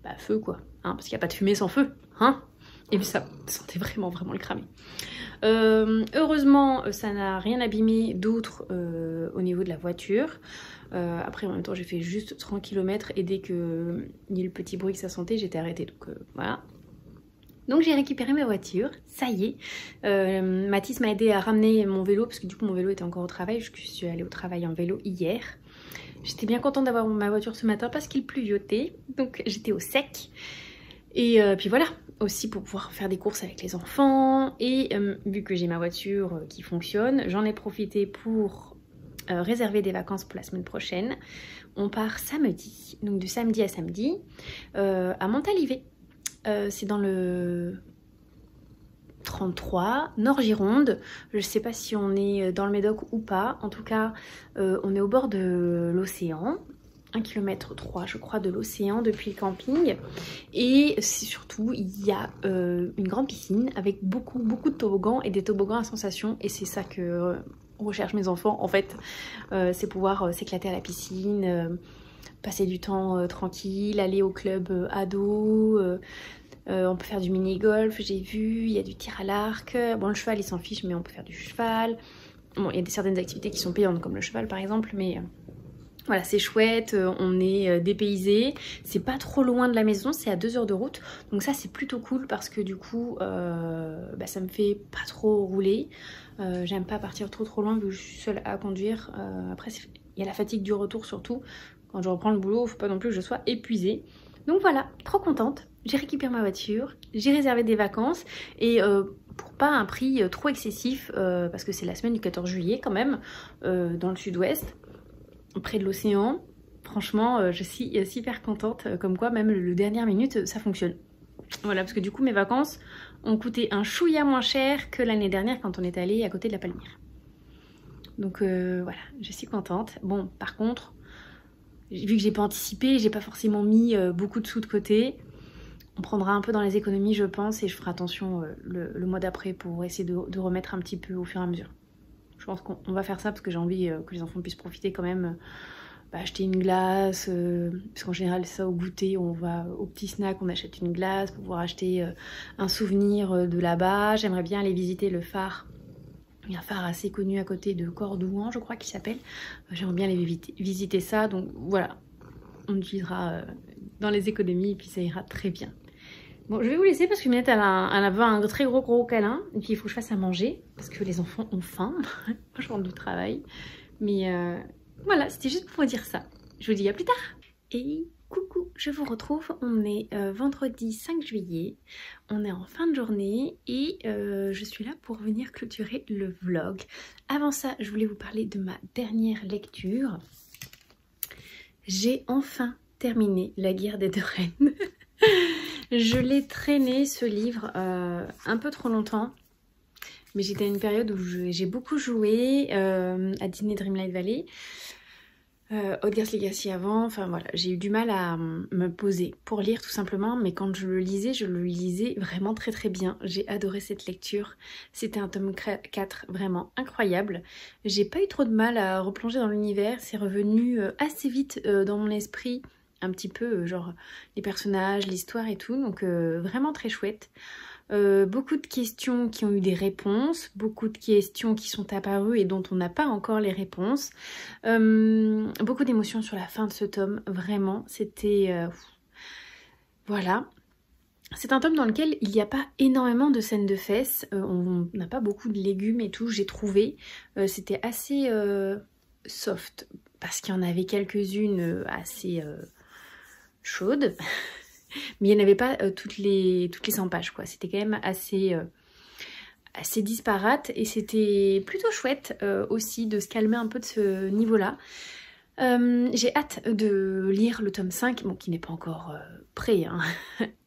bah feu quoi, hein, parce qu'il n'y a pas de fumée sans feu, hein. Et puis ça sentait vraiment le cramé. Heureusement ça n'a rien abîmé d'autre au niveau de la voiture. Après en même temps j'ai fait juste 30 km et dès que il y a eu le petit bruit que ça sentait j'étais arrêtée donc voilà. Donc j'ai récupéré ma voiture, ça y est. Mathis m'a aidé à ramener mon vélo parce que du coup mon vélo était encore au travail. Je suis allée au travail en vélo hier. J'étais bien contente d'avoir ma voiture ce matin parce qu'il pluviotait, donc j'étais au sec. Et puis voilà, aussi pour pouvoir faire des courses avec les enfants. Et vu que j'ai ma voiture qui fonctionne, j'en ai profité pour réserver des vacances pour la semaine prochaine. On part samedi, donc de samedi à samedi, à Montalivet. C'est dans le 33, Nord-Gironde. Je sais pas si on est dans le Médoc ou pas. En tout cas, on est au bord de l'océan. 1,3 km je crois de l'océan depuis le camping. Et surtout, il y a une grande piscine avec beaucoup de toboggans et des toboggans à sensation. Et c'est ça que recherchent mes enfants en fait. C'est pouvoir s'éclater à la piscine. Passer du temps tranquille, aller au club ado, on peut faire du mini-golf, j'ai vu, il y a du tir à l'arc. Bon, le cheval, il s'en fiche, mais on peut faire du cheval. Bon, il y a certaines activités qui sont payantes, comme le cheval, par exemple, mais Voilà, c'est chouette, on est dépaysé, c'est pas trop loin de la maison, c'est à 2 heures de route, donc ça c'est plutôt cool parce que du coup ça me fait pas trop rouler. J'aime pas partir trop loin vu que je suis seule à conduire. Après il y a la fatigue du retour surtout, quand je reprends le boulot, faut pas non plus que je sois épuisée. Donc voilà, trop contente, j'ai récupéré ma voiture, j'ai réservé des vacances et pour pas un prix trop excessif, parce que c'est la semaine du 14 juillet quand même, dans le sud-ouest, près de l'océan. Franchement je suis super contente, comme quoi même le dernière minute ça fonctionne. Voilà, parce que du coup mes vacances ont coûté un chouïa moins cher que l'année dernière quand on est allé à côté de la Palmyre. Donc voilà, je suis contente. Bon, par contre, vu que j'ai pas anticipé, j'ai pas forcément mis beaucoup de sous de côté. On prendra un peu dans les économies je pense, et je ferai attention le mois d'après pour essayer de remettre un petit peu au fur et à mesure. Je pense qu'on va faire ça parce que j'ai envie que les enfants puissent profiter quand même, acheter une glace, parce qu'en général ça au goûter, on va au petit snack, on achète une glace pour pouvoir acheter un souvenir de là-bas. J'aimerais bien aller visiter le phare. Il y a un phare assez connu à côté de Cordouan, je crois qu'il s'appelle. J'aimerais bien aller visiter ça, donc voilà. On utilisera dans les économies et puis ça ira très bien. Bon, je vais vous laisser parce que Minette elle avait un très gros câlin et puis il faut que je fasse à manger parce que les enfants ont faim. Moi je rentre du travail. Mais voilà, c'était juste pour vous dire ça. Je vous dis à plus tard. Et coucou, je vous retrouve. On est vendredi 5 juillet. On est en fin de journée et je suis là pour venir clôturer le vlog. Avant ça, je voulais vous parler de ma dernière lecture. J'ai enfin terminé La guerre des 2 reines. Je l'ai traîné ce livre un peu trop longtemps, mais j'étais à une période où j'ai beaucoup joué à Disney Dreamlight Valley, Hogwarts Legacy avant, enfin voilà, j'ai eu du mal à me poser pour lire tout simplement, mais quand je le lisais vraiment très bien. J'ai adoré cette lecture, c'était un tome 4 vraiment incroyable. J'ai pas eu trop de mal à replonger dans l'univers, c'est revenu assez vite dans mon esprit, un petit peu genre les personnages, l'histoire et tout, donc vraiment très chouette. Beaucoup de questions qui ont eu des réponses, beaucoup de questions qui sont apparues et dont on n'a pas encore les réponses. Beaucoup d'émotions sur la fin de ce tome, vraiment, c'était... voilà. C'est un tome dans lequel il n'y a pas énormément de scènes de fesses, on n'a pas beaucoup de légumes et tout, j'ai trouvé. C'était assez soft, parce qu'il y en avait quelques-unes assez... chaude, mais il n'y en avait pas toutes les 100 pages quoi. C'était quand même assez disparate et c'était plutôt chouette aussi de se calmer un peu de ce niveau là. J'ai hâte de lire le tome 5, bon, qui n'est pas encore prêt hein,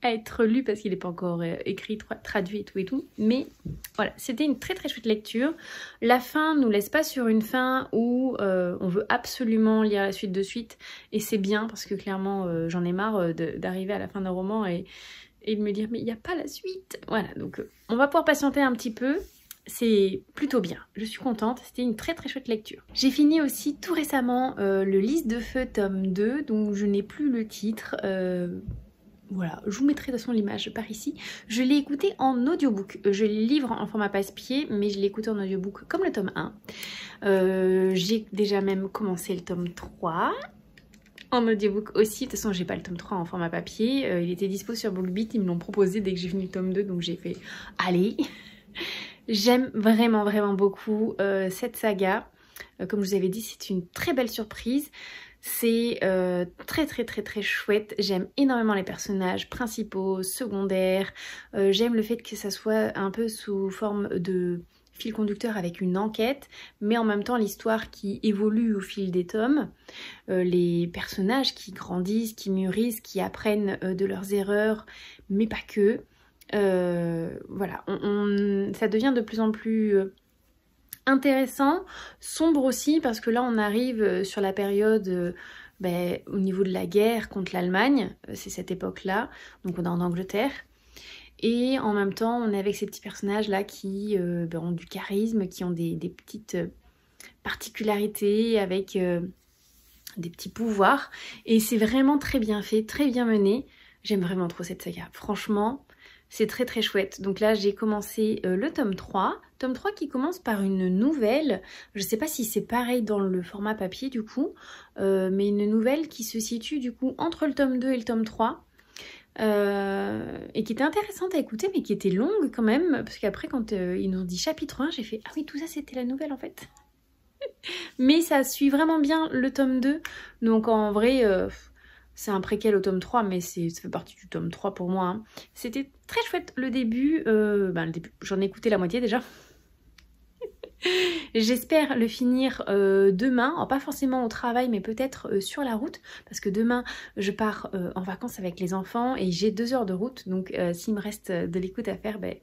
à être lu parce qu'il n'est pas encore écrit, traduit et tout, mais voilà, c'était une très chouette lecture. La fin nous laisse pas sur une fin où on veut absolument lire la suite de suite, et c'est bien parce que clairement j'en ai marre d'arriver à la fin d'un roman et de me dire mais il n'y a pas la suite. Voilà, donc on va pouvoir patienter un petit peu. C'est plutôt bien, je suis contente, c'était une très chouette lecture. J'ai fini aussi tout récemment le Lys de Feu tome 2, donc je n'ai plus le titre, voilà, je vous mettrai de toute façon l'image par ici. Je l'ai écouté en audiobook, je le livre en format passe-pied, mais je l'ai écouté en audiobook comme le tome 1. J'ai déjà même commencé le tome 3. En audiobook aussi, de toute façon j'ai pas le tome 3 en format papier, il était dispo sur BookBeat, ils me l'ont proposé dès que j'ai fini le tome 2, donc j'ai fait allez. J'aime vraiment beaucoup cette saga. Comme je vous avais dit, c'est une très belle surprise. C'est très chouette. J'aime énormément les personnages principaux, secondaires. J'aime le fait que ça soit un peu sous forme de fil conducteur avec une enquête, mais en même temps l'histoire qui évolue au fil des tomes. Les personnages qui grandissent, qui mûrissent, qui apprennent de leurs erreurs, mais pas que. Voilà, ça devient de plus en plus intéressant, sombre aussi, parce que là on arrive sur la période au niveau de la guerre contre l'Allemagne, c'est cette époque-là, donc on est en Angleterre, et en même temps on est avec ces petits personnages là qui ont du charisme, qui ont des petites particularités, avec des petits pouvoirs, et c'est vraiment très bien fait, très bien mené. J'aime vraiment trop cette saga, franchement. C'est très très chouette. Donc là j'ai commencé le tome 3. Tome 3 qui commence par une nouvelle. Je sais pas si c'est pareil dans le format papier du coup. Mais une nouvelle qui se situe du coup entre le tome 2 et le tome 3. Et qui était intéressante à écouter mais qui était longue quand même. Parce qu'après quand ils nous ont dit chapitre 1, j'ai fait ah oui tout ça c'était la nouvelle en fait. Mais ça suit vraiment bien le tome 2. Donc en vrai... c'est un préquel au tome 3, mais ça fait partie du tome 3 pour moi. Hein. C'était très chouette le début. Le début, j'en ai écouté la moitié déjà. J'espère le finir demain. Alors, pas forcément au travail, mais peut-être sur la route. Parce que demain, je pars en vacances avec les enfants et j'ai 2 heures de route. Donc s'il me reste de l'écoute à faire, ben,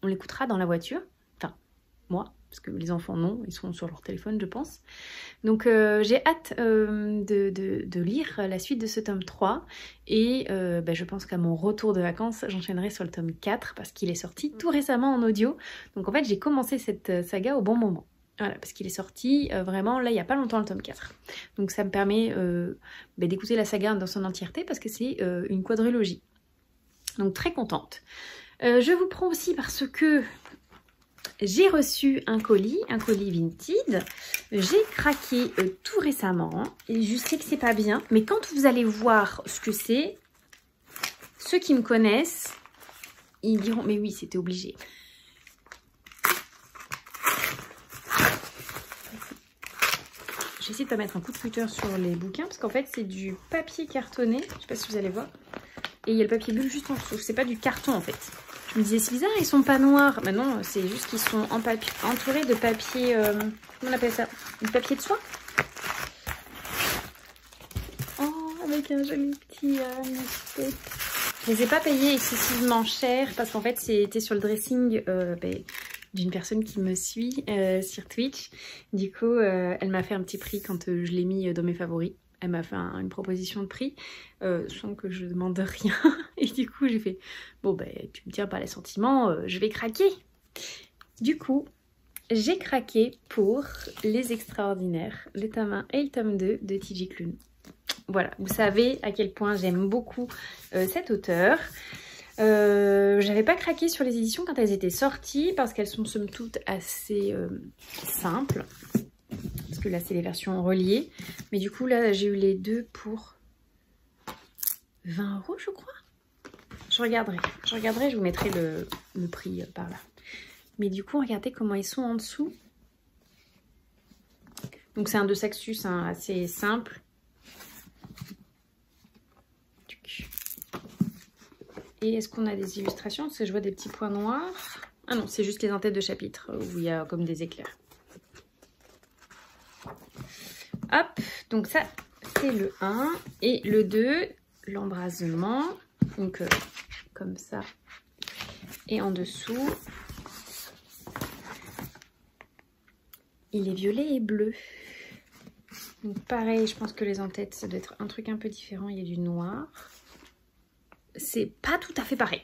on l'écoutera dans la voiture. Enfin, moi. Parce que les enfants non, ils seront sur leur téléphone je pense. Donc j'ai hâte de lire la suite de ce tome 3 et je pense qu'à mon retour de vacances j'enchaînerai sur le tome 4 parce qu'il est sorti tout récemment en audio. Donc en fait j'ai commencé cette saga au bon moment. Voilà, parce qu'il est sorti vraiment là il n'y a pas longtemps le tome 4. Donc ça me permet d'écouter la saga dans son entièreté parce que c'est une quadrilogie. Donc très contente. Je vous prends aussi parce que j'ai reçu un colis Vinted. J'ai craqué tout récemment et je sais que c'est pas bien, mais quand vous allez voir ce que c'est, ceux qui me connaissent, ils diront mais oui c'était obligé. J'essaie de pas mettre un coup de cutter sur les bouquins parce qu'en fait c'est du papier cartonné, je sais pas si vous allez voir, et il y a le papier bulle juste en dessous, c'est pas du carton en fait. Je me disais c'est bizarre, ils sont pas noirs. Mais non, c'est juste qu'ils sont entourés de papier... comment on appelle ça? Du papier de soie. Oh, avec un joli petit... Je les ai pas payés excessivement cher parce qu'en fait c'était sur le dressing d'une personne qui me suit sur Twitch. Du coup, elle m'a fait un petit prix quand je l'ai mis dans mes favoris. Elle m'a fait une proposition de prix sans que je demande rien. Et du coup, j'ai fait bon, ben, tu me tiens pas les sentiments, je vais craquer. Du coup, j'ai craqué pour Les Extraordinaires, le tome 1 et le tome 2 de TJ Klune. Voilà, vous savez à quel point j'aime beaucoup cet auteur. J'avais pas craqué sur les éditions quand elles étaient sorties parce qu'elles sont somme toute assez simples. Parce que là c'est les versions reliées. Mais du coup là j'ai eu les deux pour 20 € je crois. Je regarderai, je vous mettrai le prix par là. Mais du coup regardez comment ils sont en dessous. Donc c'est un de Saxus hein, assez simple. Et est-ce qu'on a des illustrations? Parce que je vois des petits points noirs. Ah non, c'est juste les en-têtes de chapitre où il y a comme des éclairs. Hop, donc ça c'est le 1 et le 2, l'embrasement, donc comme ça, et en dessous, il est violet et bleu. Donc pareil, je pense que les en-têtes, ça doit être un truc un peu différent, il y a du noir. C'est pas tout à fait pareil.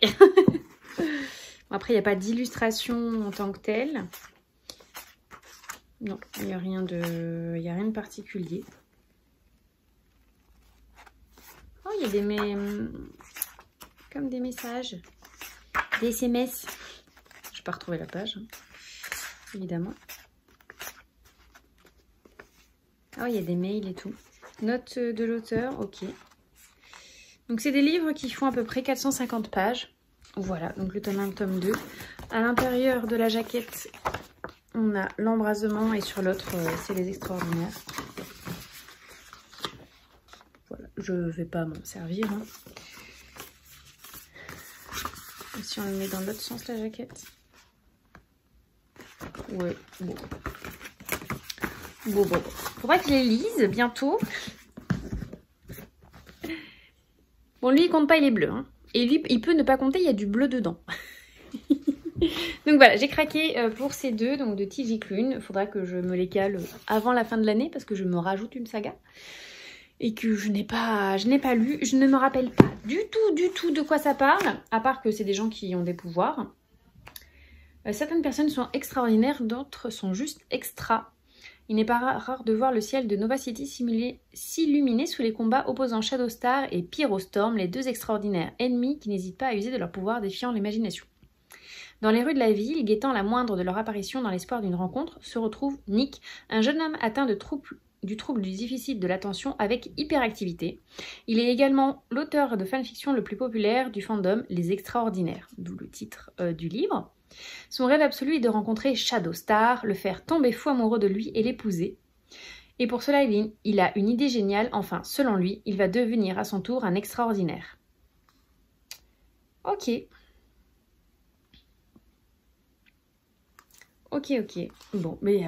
Après, il n'y a pas d'illustration en tant que telle. Non, il n'y a rien de particulier. Oh, il y a comme des messages, des SMS. Je vais pas retrouver la page, hein, évidemment. Oh, il y a des mails et tout. Note de l'auteur, ok. Donc c'est des livres qui font à peu près 450 pages. Voilà, donc le tome 1, le tome 2. À l'intérieur de la jaquette, on a l'embrasement et sur l'autre, c'est Les Extraordinaires. Voilà, je ne vais pas m'en servir. Hein. Et si on le met dans l'autre sens, la jaquette. Ouais, bon. Bon. Faudra que je les lise bientôt. Bon, lui, il compte pas, il est bleu. Hein. Et lui, il peut ne pas compter, il y a du bleu dedans. Donc voilà, j'ai craqué pour ces deux, donc de TJ Klune. Il faudra que je me les cale avant la fin de l'année parce que je me rajoute une saga. Et que je n'ai pas lu. Je ne me rappelle pas du tout de quoi ça parle. À part que c'est des gens qui ont des pouvoirs. Certaines personnes sont extraordinaires, d'autres sont juste extra. Il n'est pas rare de voir le ciel de Nova City s'illuminer sous les combats opposant Shadowstar et Pyrostorm, les deux extraordinaires ennemis qui n'hésitent pas à user de leur pouvoir défiant l'imagination. Dans les rues de la ville, guettant la moindre de leur apparition dans l'espoir d'une rencontre, se retrouve Nick, un jeune homme atteint du trouble du déficit de l'attention avec hyperactivité. Il est également l'auteur de fanfiction le plus populaire du fandom, Les Extraordinaires, d'où le titre du livre. Son rêve absolu est de rencontrer Shadowstar, le faire tomber fou amoureux de lui et l'épouser. Et pour cela, il a une idée géniale, enfin, selon lui, il va devenir à son tour un extraordinaire. Ok. Ok. Bon, mais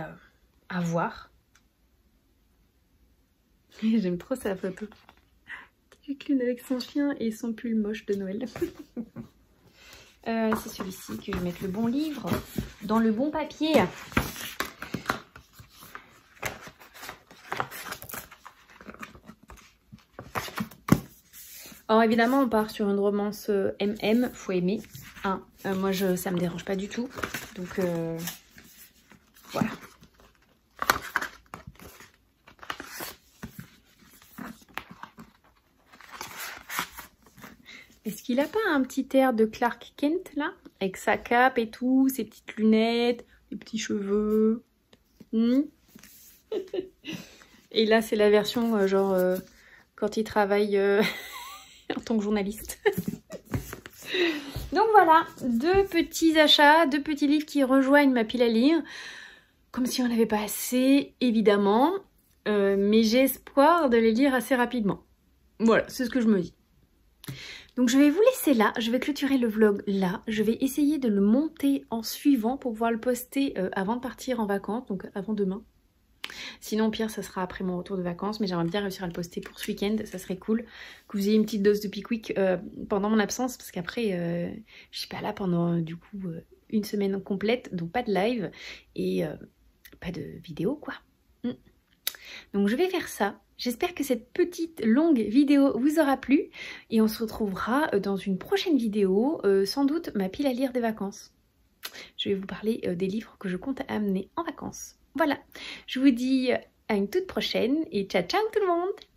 à voir. J'aime trop sa photo. Petite lune avec son chien et son pull moche de Noël. C'est celui-ci que je vais mettre le bon livre dans le bon papier. Alors évidemment on part sur une romance MM, faut aimer. Hein. Moi ça me dérange pas du tout. Donc voilà. Est-ce qu'il a pas un petit air de Clark Kent là? Avec sa cape et tout, ses petites lunettes, les petits cheveux. Et là c'est la version quand il travaille en tant que journaliste. Donc voilà, 2 petits achats, 2 petits livres qui rejoignent ma pile à lire. Comme si on n'avait pas assez, évidemment. Mais j'ai espoir de les lire assez rapidement. Voilà, c'est ce que je me dis. Donc je vais vous laisser là, je vais clôturer le vlog là, je vais essayer de le monter en suivant pour pouvoir le poster avant de partir en vacances, donc avant demain. Sinon pire ça sera après mon retour de vacances, mais j'aimerais bien réussir à le poster pour ce week-end, ça serait cool. Que vous ayez une petite dose de Pickwick pendant mon absence, parce qu'après je suis pas là pendant du coup une semaine complète, donc pas de live et pas de vidéo quoi. Donc je vais faire ça. J'espère que cette petite longue vidéo vous aura plu et on se retrouvera dans une prochaine vidéo, sans doute ma pile à lire des vacances. Je vais vous parler des livres que je compte amener en vacances. Voilà, je vous dis à une toute prochaine et ciao ciao tout le monde!